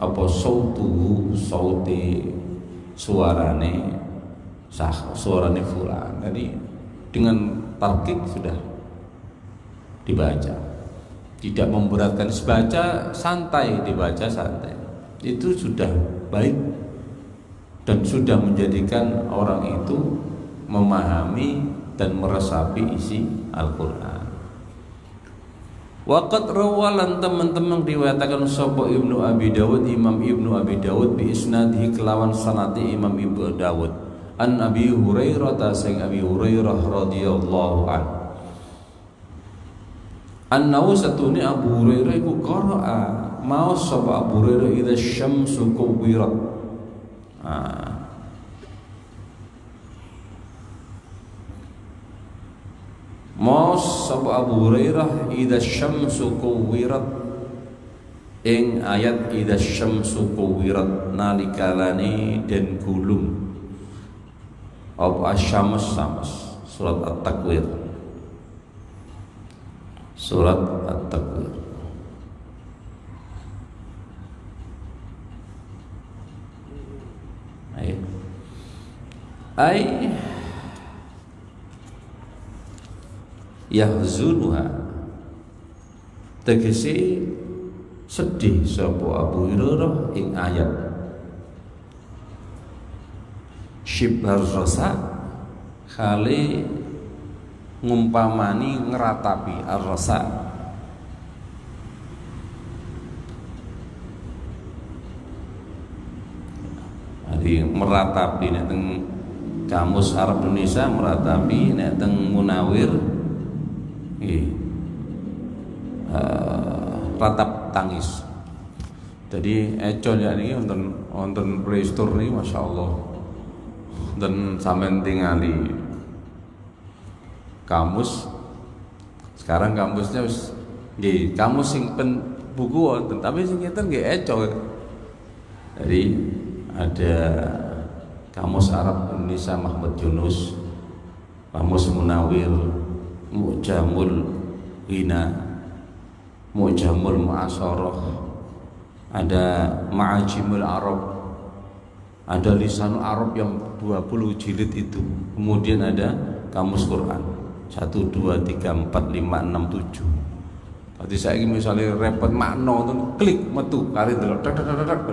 apa sautuhu sauti suarane fulan. Jadi dengan tarkik sudah dibaca, tidak memberatkan. Dibaca santai, itu sudah baik dan sudah menjadikan orang itu memahami dan meresapi isi Al-Quran. Waqat rawalan teman-teman riwayatakan sapa Ibnu Abi Dawud, Imam Ibnu Abi Dawud bi isnadihi kelawan sanati Imam Ibnu Dawud an Abi Hurairah ta sing Abi Hurairah radhiyallahu an annahu satuni Abu Hurairah iku qara'a mau sapa Abu Hurairah idza syamsu kuwirat. Mos sapa Abu Hurairah idza syamsu kuwirat ing ayat idza syamsu kuwirat nalikalane den gulung apa asyams surat At-Takwir. Surat At-Takwir. Ai yahzunuha tegese sedih sapa Abu Hurairah ing ayat syibhar rasa khali ngumpamani ngeratapi ar-rasa. Jadi meratapi nek teng Kamus Arab Indonesia meratapi, nek teng Munawir ratap tangis. Jadi econ ya niki wonten Play Store niki masyaallah. Dan sampean tingali kamus. Sekarang kamusnya wis nggih kamus sing buku wonten, tapi sing ngeten nggih eco. Jadi ada Kamus Arab Indonesia Mahmud Yunus, Kamus Munawir, Mu'jamul Ghina, Mu'jamul Mu'asarah, ada Ma'ajimul Arab, Ada lisan Arab yang 20 jilid itu. Kemudian ada kamus Quran 1, 2, 3, 4, 5, 6, 7. Tadi saya ingin misalnya repot makna itu klik metu kari delok tek tek tek.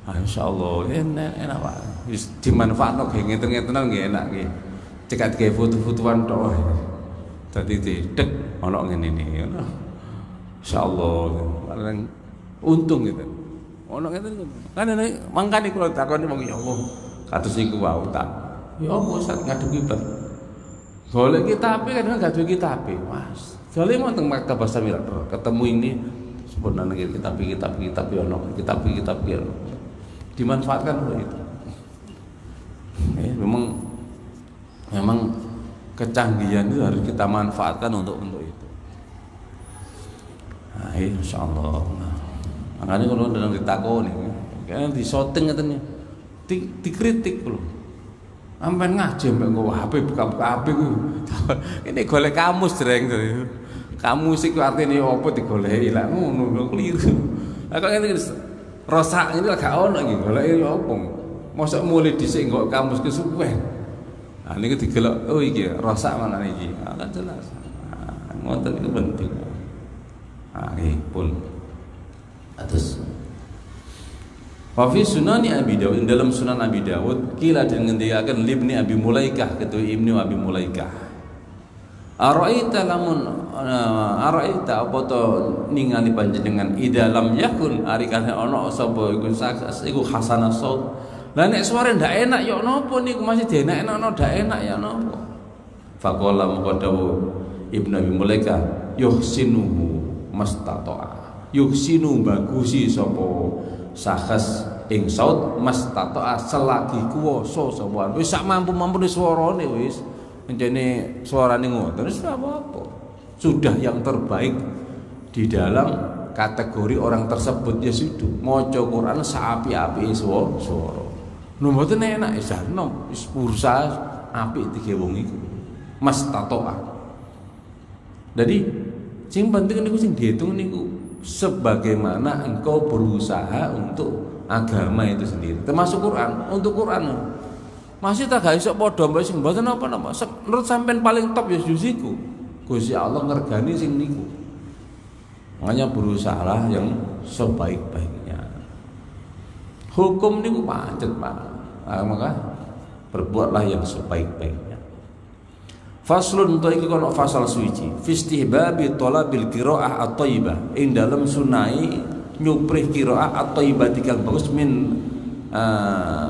Insyaallah enak Pak. Wis dimanfaatno ge ngeten-ngetenan nggih enak nggih. Cekat ge foto-fotoan tok. Dadi dek ana ngene iki ngono. Insyaallah paling untung gitu. Ono ngeten kan mangkane kula takoni wong ya Allah kados niku wae tak. Ya apa Ustaz ngadepi bar. Golek kitabe kadang gak duwe kitabe, Mas. Jale mau teng maktabah Samira ketemu ini sebenarnya kitab ono kitab ono. Dimanfaatkan untuk itu. Memang kecanggihan itu harus kita manfaatkan untuk itu. Nah, insyaallah. Makanya kalau dalam ditakoni, kan disoting katanya, dikritik loh. Sampai ngaji sampai nggo HP buka-buka HP ku. Ini golek kamus dereng to. Kamus iku artine apa digoleki lah ngono keliru. Lah kok ngene rosak ini gak ono iki goleki apa. Mosok mulai dhisik nggo kamus kesuwen. Nah niku digelok oh iki rosak manane iki. Kan jelas. Ngoten itu penting. Pun atas Wafi sunani Abi Dawud dalam sunan Abi Dawud kila dan ngendikaken libni Abi Mulaikah ketua Ibnu Abi Mulaikah araita apa to ningali panjenengan idalam yakun ari kana ana sapa iku hasanah saut lah nek suara ndak enak ya napa niku masih dienak-enakno ndak enak ya napa faqala muqaddawu Ibnu Abi Mulaikah yuhsinuhu mastata'a yuhsinu bagusi sapa sakhas ing saut mastata'a selagi kuwasa sapa wis sak mampu-mampune swarane wis encene swarane ngoten wis apa-apa sudah yang terbaik di dalam kategori orang tersebut ya sudah maca Quran saapi-api swara lho mboten enak jarno wis berusaha apik dige wong iku mastata'a. Jadi sing penting niku sing dihitung niku sebagaimana engkau berusaha untuk agama itu sendiri termasuk Quran. Untuk Quran masih tak gak iso padha mbek sing mboten apa-apa menurut sampean paling top ya juziku Gusti Allah ngergani sing niku makanya berusahalah yang sebaik-baiknya. Hukum niku pancet Pak maka berbuatlah yang sebaik-baiknya. Faslun to iki kono fasal suci fi istihbabi talabil qiraah at-thayyibah ing dalem sunai nyuprih qiraah at-thayyibah kang bagus min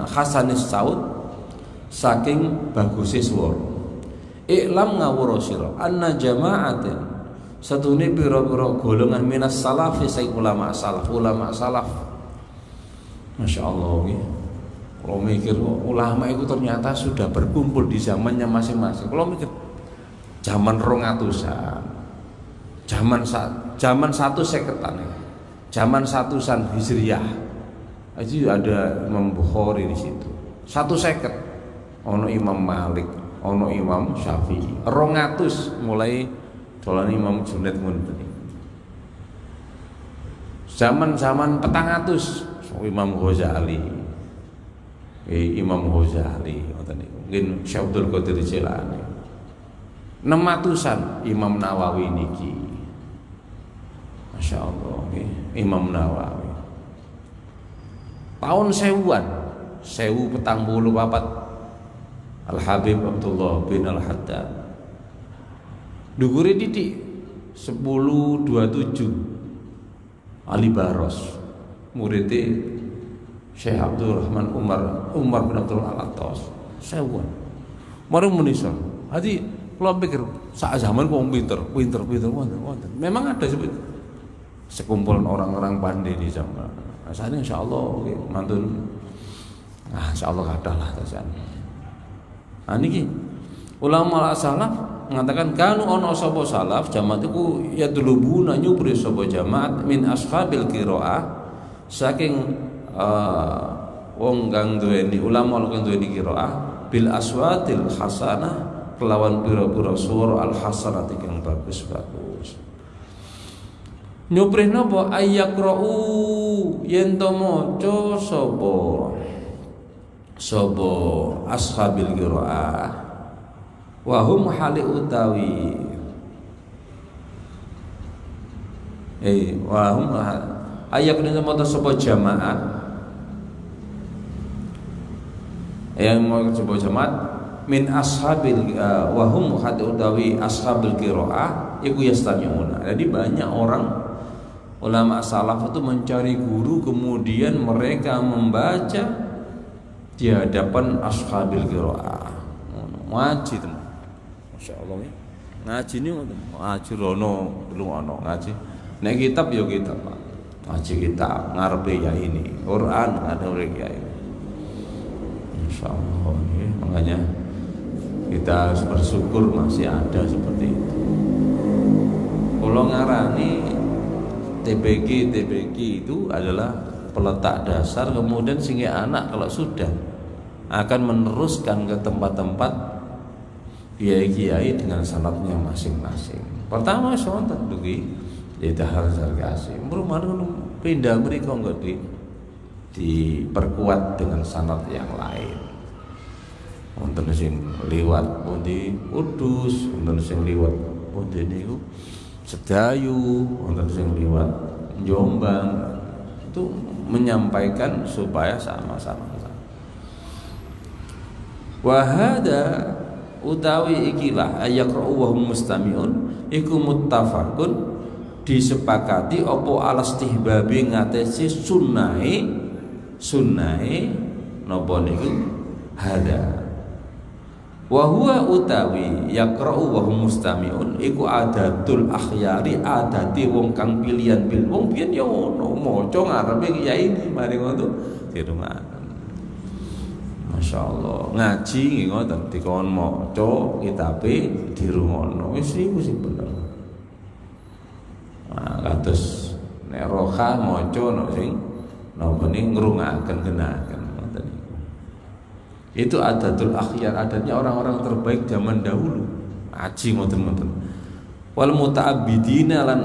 hasanis saut saking baguse swara. Iklam ngawura sira anna jama'atan satune pira-pira golongan minas salaf sai ulama salaf masyaallah nggih. Kalau mikir ulama itu ternyata sudah berkumpul di zamannya masing-masing. Kalau mikir zaman 200-an, zaman 150-an, zaman 100-an Hijriyah, itu ada Imam Bukhari di situ. 150, ono Imam Malik, ono Imam Syafi'i. 200 mulai dolan Imam Junaid ngoten. Zaman-zaman 400 Imam Ghazali. Imam Ghazali ngoten niku. Mungkin Syekh Abdul Qadir Jilani. 600-an Imam Nawawi niki. Masyaallah nggih, Imam Nawawi. Tahun 1000-an, 1044 Al Habib Abdullah bin Al Haddad. Dhuwure titik 1027 Ali Baros muridé Syekh Abdurrahman Umar bin Abdul Al-Attas 1000-an. Mari menisor. Hadi kula pikir sak zaman kok pinter wonten. Memang ada sekumpulan orang-orang pandai di zaman. Asane insyaallah nggih mantun. Insyaallah kathah lah tasan. Niki ulama salaf mengatakan kanu ono sapa salaf jamaat iku yadlubuna nyubri sapa jamaat min ashabil qiraah saking wong kang duweni ulama kang duweni qiraah bil aswatil hasanah kelawan pira-pira swara al hasanati kang bagus-bagus. Nyuprih napa ayakrau yen to maca sapa sapa ashabil qiraah wa hum hali utawi wa hum ayak ini moto sapa jamaah yang mau coba jamaat min ashabil wa hum hali utawi ashabil qiraah iku yastami'una. Jadi banyak orang ulama salaf itu mencari guru, kemudian mereka membaca di hadapan ashabil qiraah. Ngaji teman. Masyaallah ya. Ngaji ni ngaji rono belum ono ngaji. Nek kitab ya kitab, Pak. Ngaji kitab ngarepe ya ini. Quran ada orang ya ini. Insyaallah ya. Makanya kita harus bersyukur masih ada seperti itu. Kalau ngarani TBG itu adalah peletak dasar, kemudian sehingga anak kalau sudah akan meneruskan ke tempat-tempat kiai-kiai dengan sanadnya masing-masing. Pertama sontak dugi di tahal sargasi, merupakan pindah mereka enggak diperkuat dengan sanad yang lain. Wonten sing liwat pundi Kudus, wonten sing liwat pundi niku Sedayu, wonten sing liwat Jombang, itu menyampaikan supaya sama-sama. Wa hada utawi ikilah ayaqra'u wa hum mustami'un iku muttafaqun disepakati apa alastihbabi ngatesi sunnahe napa niku hada. Wa huwa utawi yaqra'u wa hum mustami'un iku adatul akhyari, adati wong kang pilihan bil wong biyen ya ono maca ngarepe kiai mari ngono dirungaken. Masyaallah ngaji nggih ngoten dikon maca kitabe dirungono wis iku sing bener. Nah kados nek roha maca nek sing napa ning ngrungaken genaken. Itu adatul akhyar, adatnya orang-orang terbaik zaman dahulu. Aji ngoten-ngoten. Wal muta'abbidina lan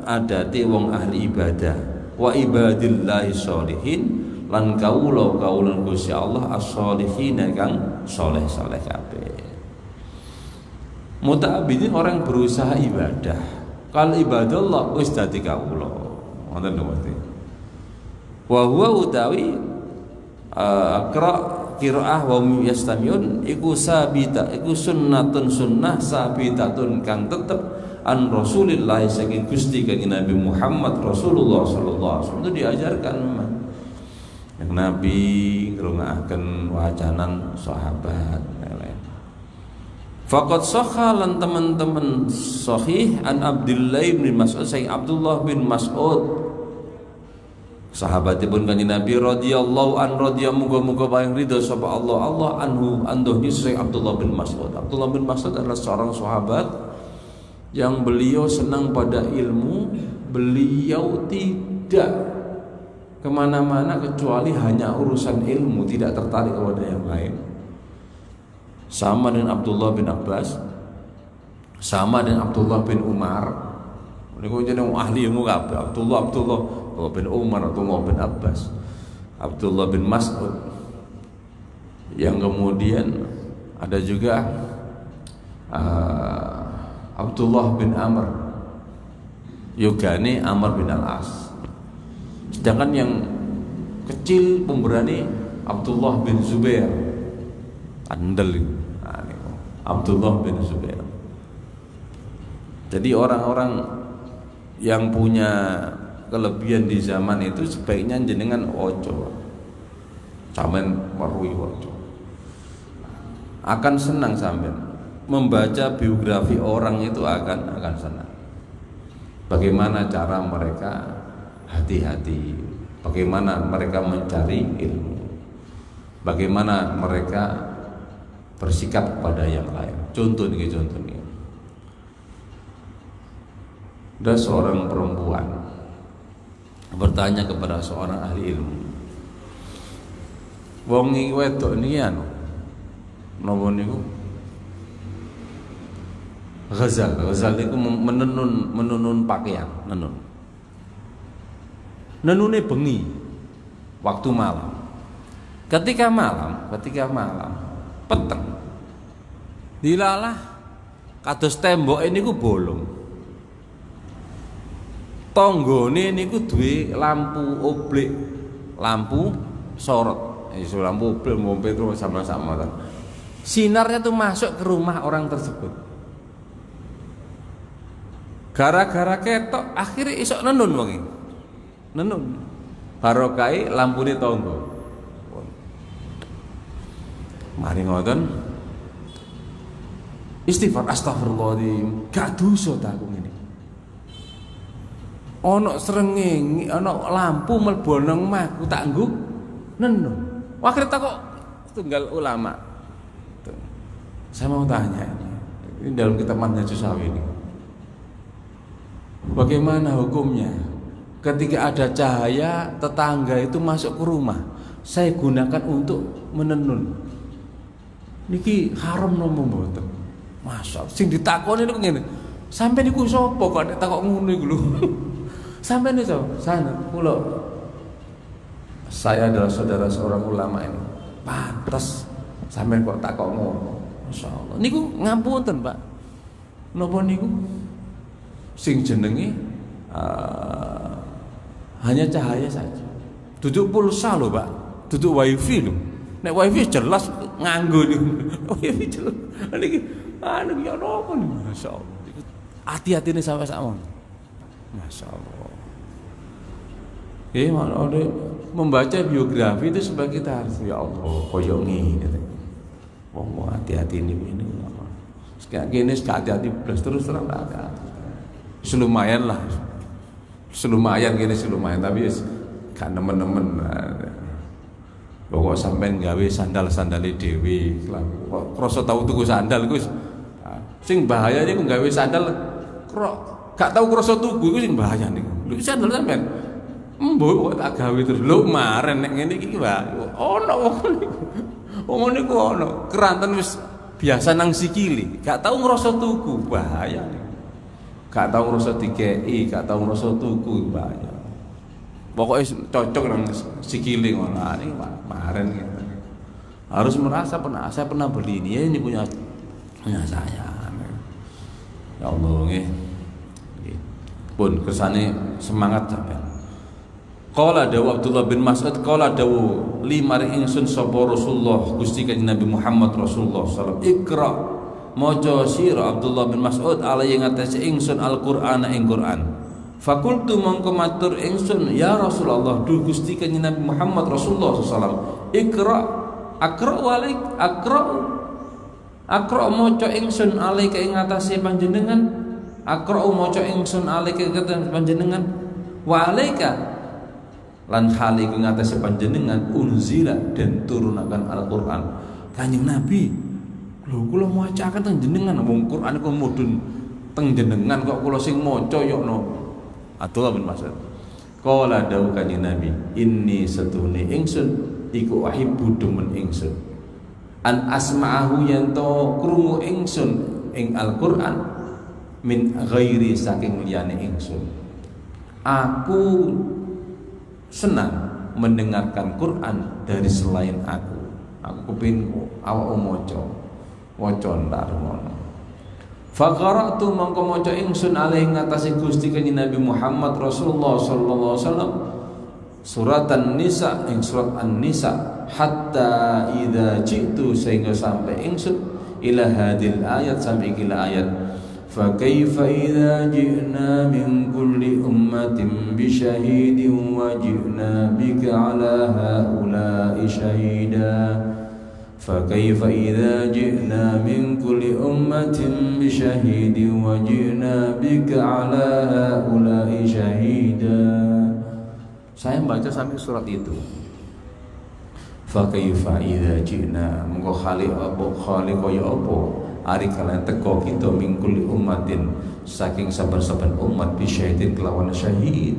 adate wong ahli ibadah. Wa ibadillahi sholihin lan kawula Gusti Allah as-sholihin kang saleh-saleh kabeh. Muta'abbidin orang berusaha ibadah. Kal ibadallah wis dadi kawula. Ngoten lho. Wa huwa utawi qiraah wa yastamiun iku sabita iku sunnatun sunnah sabitatun kang tetep an Rasulillah saking Gusti kanjeng Nabi Muhammad Rasulullah sallallahu alaihi wasallam itu diajarkan yang Nabi ngrungakaken wacanan sahabat lain. Faqad sahha lan teman-teman sahih an Abdullah bin Mas'ud saking Abdullah bin Mas'ud sahabatipun kanjeng Nabi radhiyallahu an muga-muga paring ridho sapa Allah anhu anduhi Syekh Abdullah bin Mas'ud. Abdullah bin Mas'ud adalah seorang sahabat yang beliau senang pada ilmu, beliau tidak kemana-mana kecuali hanya urusan ilmu, tidak tertarik kepada yang lain. Sama dengan Abdullah bin Abbas, sama dengan Abdullah bin Umar. Niku jeneng ahli ilmu kabeh. Abdullah bin Umar, Abdullah bin Abbas, Abdullah bin Mas'ud. Yang kemudian ada juga Abdullah bin Amr, yugane Amr bin Al-As. Sedangkan yang kecil pemberani Abdullah bin Zubair, andel Abdullah bin Zubair. Jadi orang-orang yang punya kelebihan di zaman itu sebaiknya jenengan ojo sampean merui ojo, akan senang sampean membaca biografi orang itu akan senang. Bagaimana cara mereka hati-hati, bagaimana mereka mencari ilmu, bagaimana mereka bersikap kepada yang lain. Contoh nih. Ada seorang perempuan bertanya kepada seorang ahli ilmu, wong iki wedok niki anu napa niku Ghazal niku menenun pakaian, nenune bengi waktu malam. Ketika malam peteng dilalah kados tembok niku bolong. Tanggane niku duwe lampu oblik, lampu sorot. Lampu oblik mompe terus sama-sama. Sinarnya tuh masuk ke rumah orang tersebut. Gara-gara ketok akhirnya isok nenun wong iki. Nenun. Barokai lampune tangga. Mari ngoten. Istighfar astagfirullahaladzim. Gak dosa ta aku ngene. Ana srengenge, ana lampu mlebu nang omahku tak nggo nenun. Akhire takok tunggal ulama. Saya mau tanya ini dalam kitab Manhajus Sawi ini. Bagaimana hukumnya ketika ada cahaya tetangga itu masuk ke rumah, saya gunakan untuk menenun. Niki haram nopo mboten? Masa sing ditakoni niku ngene. Sampai niku sapa kok nek takok ngono iku lho. Sampai niku sana kula saya adalah saudara seorang ulama ini. Pantes sampai kok takok ngono. Masyaallah. Niku ngapunten, Pak. Napa niku sing jenenge hanya cahaya saja. Duduk pulsa lho, Pak. Duduk wifi lho. Nek wifi jelas nganggo niku. Wifi jelas. Niki anu ya napa niku? Masyaallah. Hati-hatine sampai sakmono. Masyaallah. Ada membaca biografi itu sebagai kita harus ya Allah koyo ngene. Wong hati-hati ini. Sekali gini hati-hati plus terus terang ada. Selumayan lah. Selumayan gini selumayan tapi gak nemen-nemen. Pokok sampean gawe sandal-sandale dhewe. Kok krasa tau tuku sandal iku sing bahaya niku gawe sandal gak tau krasa tuku iku sing bahaya niku. Lho sandal sampean mbok kok tak gawe terus lho maren nek ngene iki wae ono wong niku. Wong niku ono keranten wis biasa nang sikili, gak tau ngrasa tuku, bahaya niku. Gak tau ngrasa dikeki, gak tau ngrasa tuku, bahaya. Pokoke cocok nang sikili ngono. Ini maren gitu. Harus merasa pernah saya pernah beli ini punya saya. Ya Allah nggih. Pun kersane semangat sampean. Qala dawu Abdullah bin Mas'ud qala dawu lima ingsun sapa Rasulullah Gusti Kanjeng Nabi Muhammad Rasulullah sallallahu alaihi wasallam Iqra maca sira Abdullah bin Mas'ud alaihi ngatasi ingsun Al-Qur'an ing Qur'an. Fakultu mongko matur ingsun ya Rasulullah du Gusti Kanjeng Nabi Muhammad Rasulullah sallallahu alaihi wasallam Iqra aqra walaik aqra maca ingsun alaika ing ngatasi panjenengan aqra maca ingsun alaika ing panjenengan wa alaika lan hale iku ngatasi panjenengan unzila dan turunakan Al-Qur'an. Kanjeng Nabi lho kula macaken teng jenengan wong Qur'an iku mudhun teng jenengan kok kula sing maca yo no. Abdullah bin Mas'ud qala dawu Kanjeng Nabi inni satune ingsun iku wahibbu demen ingsun an asma'ahu yanto krungu ingsun ing Al-Qur'an min ghairi saking liyane ingsun. Aku senang mendengarkan Quran dari selain aku. Aku kepin awak maca ntar ngono. Fa qara'tu mangko maca ingsun alaihi ngatasi Gusti Kanjeng Nabi Muhammad Rasulullah sallallahu alaihi wasallam surat An-Nisa ing surat An-Nisa hatta idza jitu sehingga sampai ingsun ila hadil ayat sampai ila ayat فكيف إذا جئنا من كل أمة بشهيد وجئنا بك على هؤلاء شهيدا فكيف إذا جئنا من كل أمة بشهيد وجئنا بك على هؤلاء شهيدا. Saya baca sampai surat itu. Fakaifa idza ji'na mengko khaliq kaya apa ari kalian teko kita mingkuli umatin saking saben-saben umat bisyahidin kelawan syahid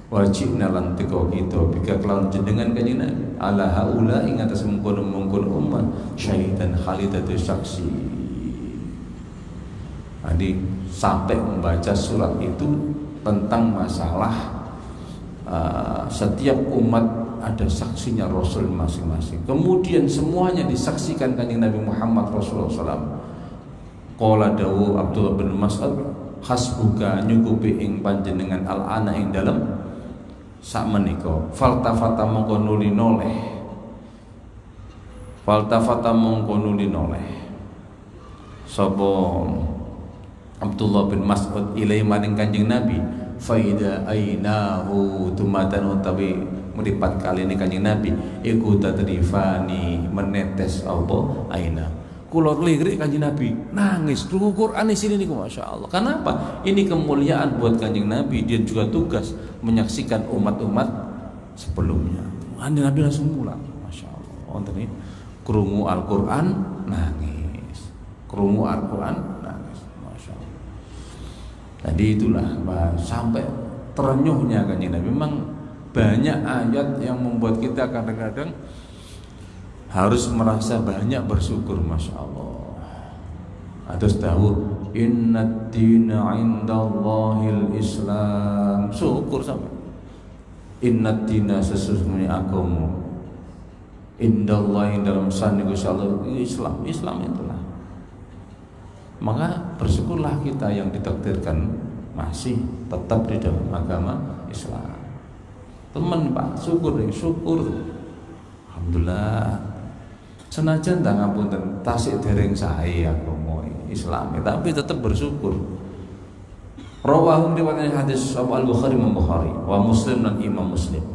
wajibna lan teko kita bika kelawan jenengan kanjeng Nabi ala haula ing atas mengkono-mengkono umat syahidan khalidatu saksi. Jadi sampai membaca surat itu tentang masalah setiap umat ada saksinya Rasul masing-masing. Kemudian semuanya disaksikan kanjeng Nabi Muhammad Rasulullah SAW. Qala dawu Abdullah bin Mas'ud, hasbuka nyukupi ing panjenengan al-ana ing dalem sak menika. Faltafata mongko nuli noleh. Faltafata mongko nuli noleh. Sapa Abdullah bin Mas'ud ilai maring kanjeng Nabi, faida ainahu tumatan utawi meripat kali ini kanjeng Nabi iku tadrifani menetes apa aina. Kula lirik kanjeng Nabi nangis krungu Quran di sini niku masyaallah. Kenapa? Ini kemuliaan buat kanjeng Nabi, dia juga tugas menyaksikan umat-umat sebelumnya. Kanjeng Nabi langsung pulang, masyaallah. Wonten iki krungu Al-Qur'an nangis. Krungu Al-Qur'an nangis, masyaallah. Jadi itulah sampai terenyuhnya kanjeng Nabi. Memang banyak ayat yang membuat kita kadang-kadang harus merasa banyak bersyukur, masya Allah. Atas tahu innad dina indallahil Islam, syukur sampai innad dina sesungguhnya agama indallahi dalam sana Gusti Allah Islam itulah. Maka bersyukurlah kita yang ditakdirkan masih tetap di dalam agama Islam. Teman Pak, syukur. Alhamdulillah. Senajan tak ngapunten tasik dereng sae agama Islam, tapi tetap bersyukur. Rawahum riwayat hadis Al-Bukhari Imam Bukhari wa Muslim dan Imam Muslim.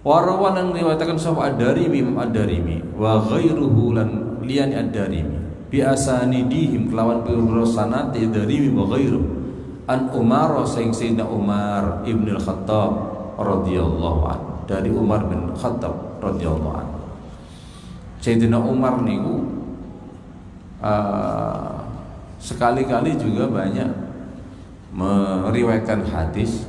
Wa rawanan riwayatkan sahaba Ad-Darimi Imam Ad-Darimi wa ghairuhu lan liyani Ad-Darimi bi asanidihim kelawan pira sanad Ad-Darimi wa ghairuhu an Umar sayyidina Umar ibn al-Khattab radhiyallahu anhu, dari Umar bin Khattab radhiyallahu anhu. Sayyidina Umar niku sekali-kali juga banyak meriwayatkan hadis,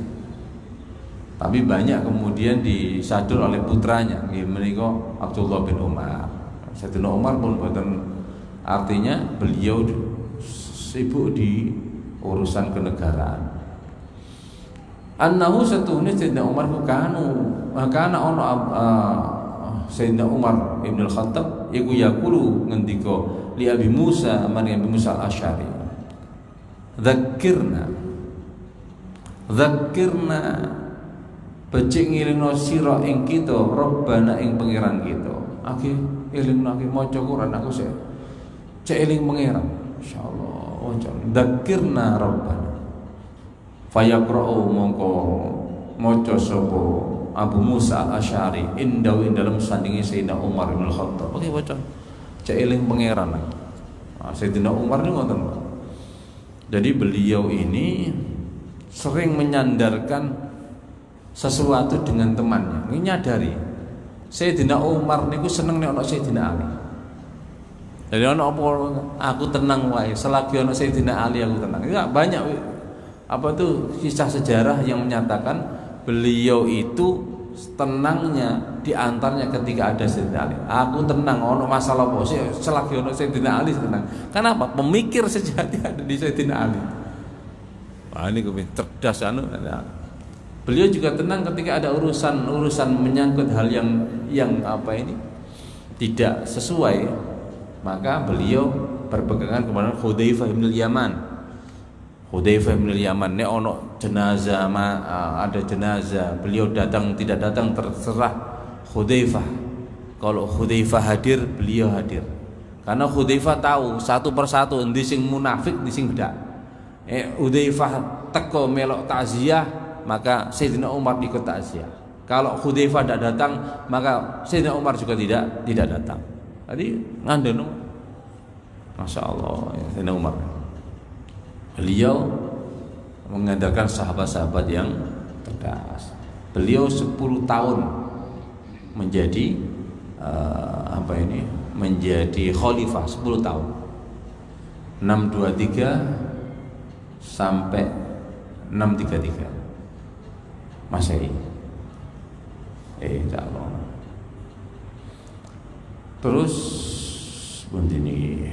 tapi banyak kemudian disadur oleh putranya, menika Abdullah bin Umar. Sayyidina Umar pun boten, artinya beliau sibuk di urusan kenegaraan. Annahu satuhune Sayyidina Umar ku kana ono Sayyidina Umar Ibn al-Khattab iku yaqulu ngendika li Abi Musa amane Abi Musa al-Asy'ari, Dzakirna becik ngilingno sira ing kita Rabbana ing pangeran kita. Aki elingno aki maca Quran aku cek eling pangeran insyaallah. Waca dzakirna Rabbana fayaqra'u mongko maca sapa Abu Musa al-Asy'ari indahu dalam sandingi Sayyidina Umar bin Khattab. Oke baca. Cek eling pangeran. Sayyidina Umar ini ngoten. Jadi beliau ini sering menyandarkan sesuatu dengan temannya. Ini nyadari. Sayyidina Umar niku seneng nek ana Sayyidina Ali. Jadi ana apa aku tenang wae, selagi ana Sayyidina Ali aku tenang. Ya banyak apa tuh kisah sejarah yang menyatakan beliau itu tenangnya diantaranya ketika ada Sayyidina Ali. Aku tenang, ono masalah apa sih selagi ono Sayyidina Ali tenang. Kenapa? Pemikir sejati ada di Sayyidina Ali. Wah ini gue cerdas anu. Beliau juga tenang ketika ada urusan menyangkut hal yang apa ini tidak sesuai, maka beliau berpegangan kepada Hudzaifah bin Yaman. Hudzaifah bin Yaman, nek ono jenazah ada jenazah, beliau datang tidak datang terserah Hudzaifah. Kalau Hudzaifah hadir, beliau hadir. Karena Hudzaifah tahu satu persatu endi sing munafik, endi sing ndak. Hudzaifah teko melok takziah, maka Sayyidina Umar ikut takziah. Kalau Hudzaifah tidak datang, maka Sayyidina Umar juga tidak datang. Jadi ngandeno, masya Allah, Sayyidina Umar. Beliau mengandalkan sahabat-sahabat yang cerdas. Beliau 10 tahun menjadi menjadi khalifah 10 tahun. 623 sampai 633 Masehi. Insyaallah. Terus begini.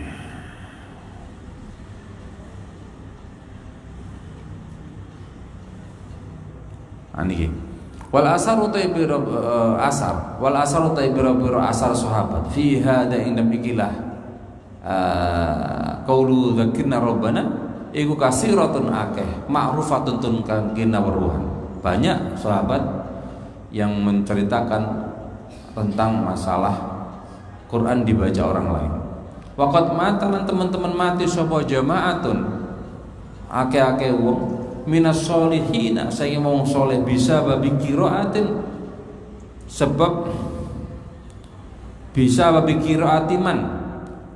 Aniki Wal asar utai biro asar, wal asar utai biro asar sahabat. Fi hada indam ikilah qaulu dzakirna rabbana iku kasiratun akeh ma'rufatun tun kangge nawruhan. Banyak sahabat yang menceritakan tentang masalah Quran dibaca orang lain. Waqat mata lan teman-teman mati sapa jamaatun akeh-akeh wong minas solihina saya mau soleh bisa babi kiraatin sebab bisa babi kiraatiman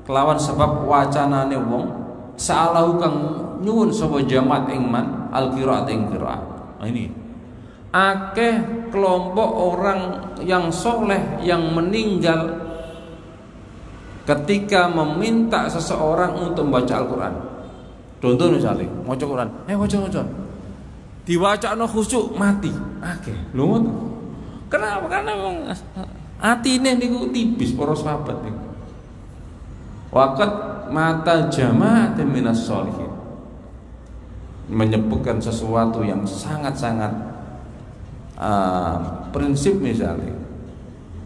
kelawan sebab wacanane wong sa'alahu kang nyuwun sapa jamaat ing man al qiraat ing qiraat. Nah, ini akeh kelompok orang yang soleh yang meninggal ketika meminta seseorang untuk membaca Al-Quran. Contoh misalnya, maca Quran, maca. Diwacana khusyuk mati. Akeh. Lho kenapa? Karena memang atine niku tipis para sahabat niku. Waqat mata jama'at minas sholihin. Menyebutkan sesuatu yang sangat-sangat prinsip misalnya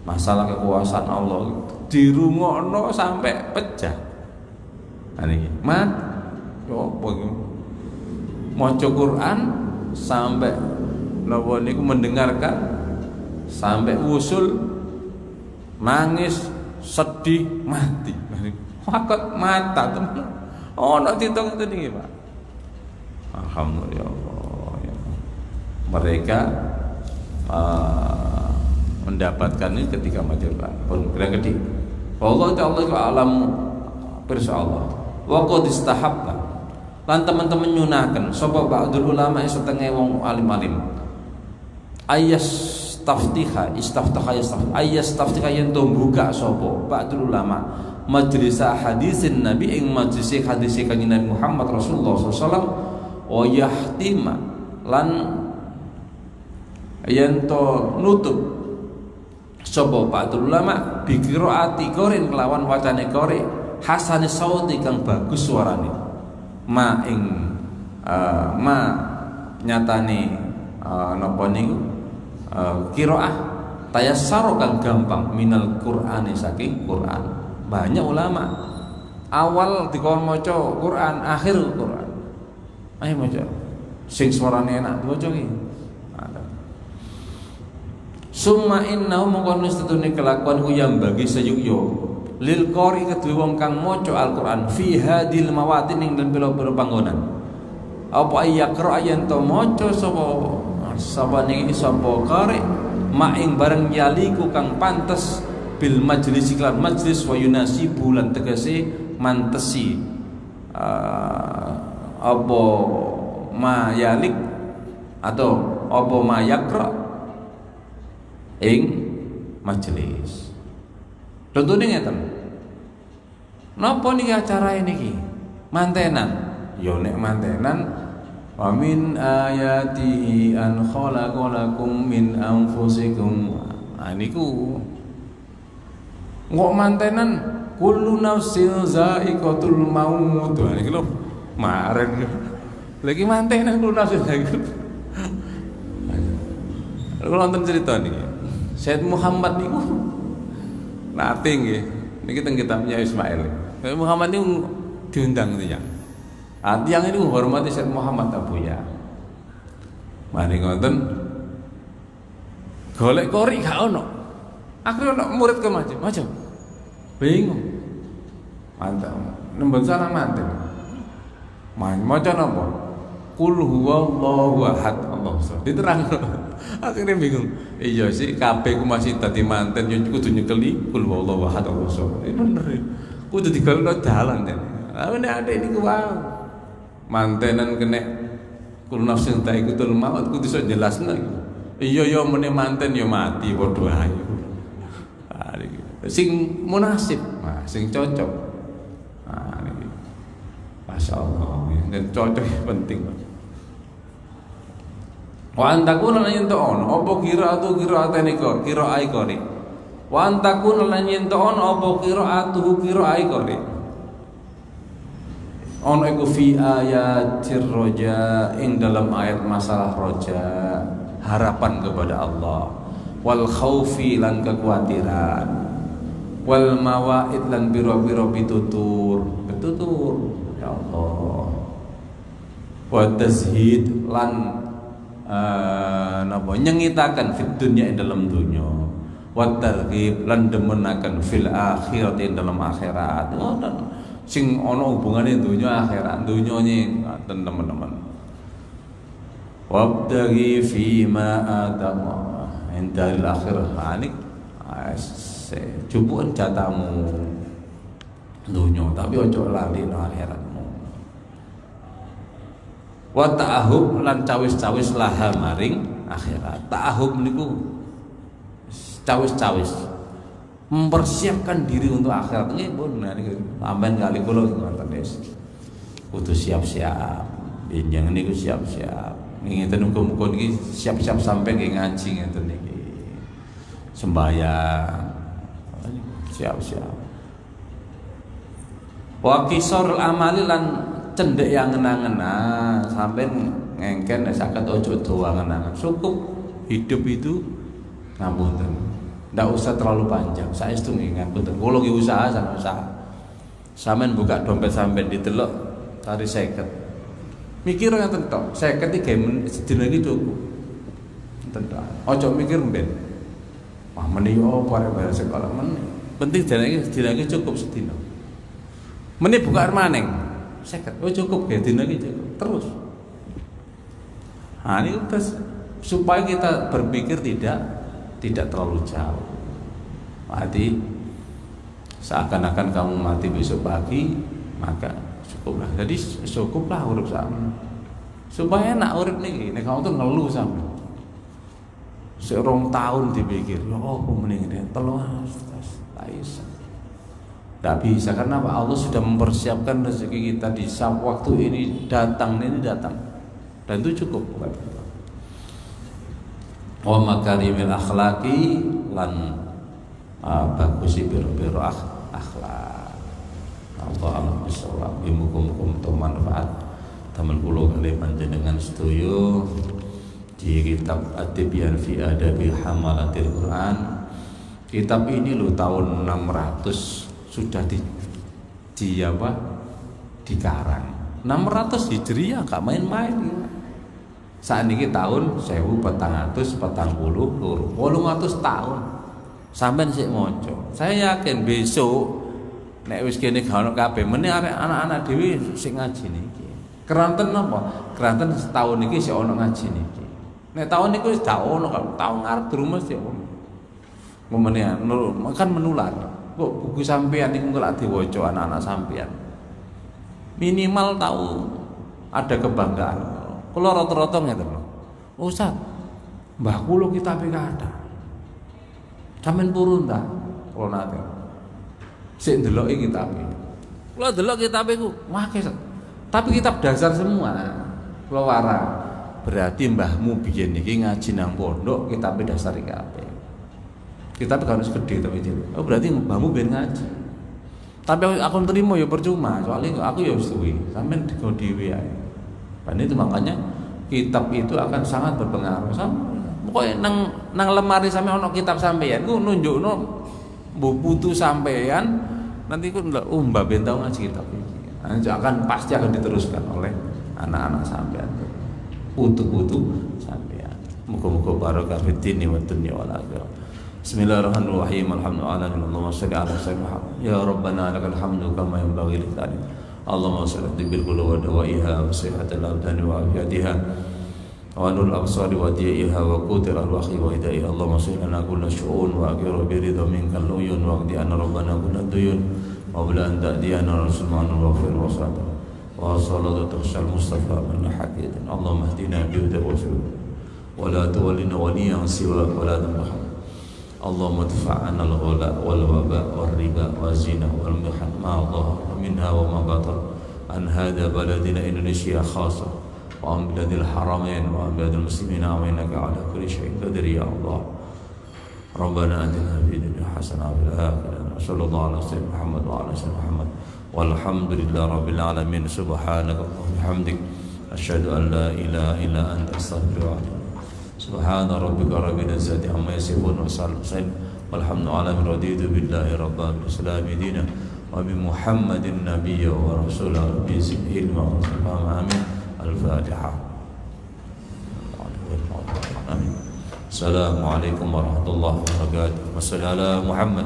masalah kekuasaan Allah dirungokno sampai pecah. Ini mat maca Quran sampai napa niku mendengarkan sampai usul nangis sedih mati. Waqat mata temen ono ditung ngene iki, Pak. Alhamdulillah ya. Mereka mendapatkan ini ketika maca Quran. Kurang gede. Allah Ta'ala alam pirsa Allah. Wa qad istahabba lan teman-teman nyunaken sapa ba'dul ulama setengah wong alim-alim ayas taftiha ayas taftiha yen to buka sapa ba'dul ulama majelis hadisin nabi ing majelis hadis kanjeng Nabi Muhammad Rasulullah sallallahu alaihi wasallam wa yahtima lan yen to nutup sapa ba'dul ulama bi qiraati qorin kelawan wacane qori hasane sauti kang bagus suarane ma ing ma nyatane napa niku qiraah tayassaro kang gampang minal Qur'ani saking Quran. Banyak ulama awal dikon maca Quran, akhir Quran. Ayo maca. Sing suarane enak diwaca iki. Summa innahu mongkon setune kelakuan ku yang bagi sayukyo lil qari kedua wong kang maca Al-Qur'an fi hadil mawatin ing dalem pira-pira panggonan. Apa ayakra yen to maca sapa niki sapa qari ma ing bareng yaliku kang pantes bil majlis iklan majlis wa yunasi bulan tegese mantesi apa ma yalik atau apa ma yakra ing majelis. Contohnya ngeten. Napa niki acara niki? Mantenan. Ya nek mantenan wa min ayatihi an khalaqalakum min anfusikum. Niku ngok mantenan kullu nafsin za'iqatul maut. Niki lho maren. Lagi mantenan kullu nafsin za'iqatul. Kalau nonton cerita niki. Said Muhammad niku nate nggih niki teng kitabnya Ismail. Said Muhammad niku diundang tiyang. Tiyang ini menghormati Said Muhammad Abuya. Mari ngoten golek kori gak ono. Akhire ono murid ke macam. Bingung. Mantap. Nembon salah manten. Maca napa? Qul huwallahu ahad. Allah diterang. Akhirnya bingung. Iya sih kabeh ku masih dadi manten yo kudu nyekeli qul huwallahu ahad Allah subhanahu. Ini bener. Kudu digalno dalan ten. Lah nek adek niku wae. Mantenan kena kul nafsin ta'iqatul maut kudu iso jelasno. Iya yo mene manten yo mati padha ae. Sing munasib, sing cocok. Niki. Masyaallah, nek cocok penting. Wa antakuna lan yen to ono apa qiraatu qiraatene kok qiraai kore. Wa antakuna lan yen to ono apa qiraatu qiraai kore. Ono iku fi ayatir roja ing dalam ayat masalah roja. harapan kepada Allah, wal khaufi lan kekhawatiran, wal mawaid lan biro-biro pitutur ya Allah, wa tazhid lan nyengitaken fid dunya ing dalam dunya, wa targhib lan demenaken fil akhirat ing dalam akhirat. Sing ana hubungane dunya akhirat, dunyane ngaten teman-teman. Wabtaghi fima atama indal akhirah anik cukup jatamu dunya tapi ojo lali no akhiratmu. Wa ta'ahub lan cawis-cawis laha maring akhirat. Ta'ahub niku cawis-cawis mempersiapkan diri untuk akhirat. Nggih pun niki sampean kali kula ngoten wis. Kudu siap-siap. Jenengan niku siap-siap. Ngeten muga-muga niki siap-siap sampai nggih ngaji ngeten niki. Sembahyang. Siap-siap. Wa qisarul amali lan cendek yang ngena-ngena sampai ngengken sakit ojo doa ngena-ngena. Cukup hidup itu ngapunten. Ndak usah terlalu panjang. Saestu nggih ngapunten. Kula nggih usaha sampeyan usaha. Sampeyan buka dompet sampeyan didelok cari 50. Mikir ngoten tok, 50 iki sedina iki cukup. Ngoten tok. Ojo mikir mben. Wah meni yo arek bayar sekolah meni. Penting sedina iki cukup sedina. Meni buka maning 50. Oh cukup ya dina iki cukup. Terus. Nah ini terus supaya kita berpikir tidak terlalu jauh. Mati seakan-akan kamu mati besok pagi, maka cukuplah. Jadi cukuplah urip sama. Supaya enak urip niki, nek kamu tuh ngeluh sampe. Serong tahun dipikir, ya apa mending ini 3 tak bisa. Tidak bisa karena apa? Allah sudah mempersiapkan rezeki kita di saat waktu ini datang dan itu cukup buat kita. Wa makarimil akhlaqi lan bagusi biro-biro akhlak. Allah alam bisawab mukum manfaat taman kula kali panjenengan sedoyo di kitab At-Tibyan fi Adabi Hamalatil Quran. Kitab ini loh tahun 600 sudah dikarang. 600 Hijriah gak main-main ya. Saat ini tahun 1440 800 tahun sampean sik maca. Saya yakin besok nek wis kene gak ono kabeh meneh anak-anak dhewe sing ngaji niki. Keranten napa? Keranten setahun iki sik ono ngaji niki. Nek tahun niku wis gak ono, tahun ngarep durung mesti ono. Ngomene kan menular. Kok buku sampean niku lak diwaca anak-anak sampean. Minimal tahu ada kebanggaan. Kula rata-rata ngeten lho. Ustaz, mbah kula kitabe kathah. Sampeyan purun ta? Kula nate. Sik ndeloki kitabe. Kula delok kitabe ku, akeh. Tapi kitab dasar semua. Kula wara. Berarti mbahmu biyen iki ngaji nang pondok kitabe dasar iki kabeh. Kitab kan gede tapi cilik. Oh berarti mbahmu biyen ngaji. Tapi aku terima ya percuma, soalnya aku ya suwi. Sampeyan digo dhewe ae. Dan itu makanya kitab itu akan sangat berpengaruh. Pokoknya nang lemari sampe ono kitab sampeyan ku nunjukno mbok putu sampeyan nanti ku mbah ben tau ngaji kitab iki. Akan pasti akan diteruskan oleh anak-anak sampeyan. Putu-putu sampeyan. Muga-muga barokah fid dini wa dunya wal akhirah. Bismillahirrahmanirrahim. Alhamdulillah Allahumma shalli ala sayyidina Muhammad. Ya Rabbana lakal hamdu kama yanbaghi li dzalik. Allahumma shalli bil qulubi wa dawaiha wa sihhatil abdani wa afiyatiha wa nurul absari wa diaiha wa qutil arwahi wa hidayah. Allahumma shalli lana kulla syu'un wa aghfir bi ridha minkal uyun wa qdi anna rabbana kulla duyun wa bila an ta'diyana rasulana wa khairu wa salatu wa salatu tushal mustafa min haqiqatin. Allahumma hdina bi huda wa sulh wa la tuwallina waliyan siwa wa la tamah. Allahumma dfa'ana al-ghala wal waba wal riba wal zina wal mihan ma dhahara minha wa ma batan an hadha baladina Indonesia khassa wa an biladil haramain wa an biladil muslimina wa innaka ala kulli syai'in qadir ya Allah. Rabbana atina fid dunya hasanah wa fil akhirati sallallahu ala sayyidina Muhammad wa ala sayyidina Muhammad walhamdulillahi rabbil alamin. Subhanaka wa bihamdik asyhadu an la ilaha illa anta astaghfiruka wa atubu ilaik. Subhana rabbika rabbil izzati amma yasifun wa salamun walhamdulillahi raditu billahi rabbil islami dina wa bi Muhammadin nabiyya wa rasulahu bi ilma wa amin. Al-Fatihah. Amin. Assalamualaikum warahmatullahi wabarakatuh. Wassalamu ala Muhammad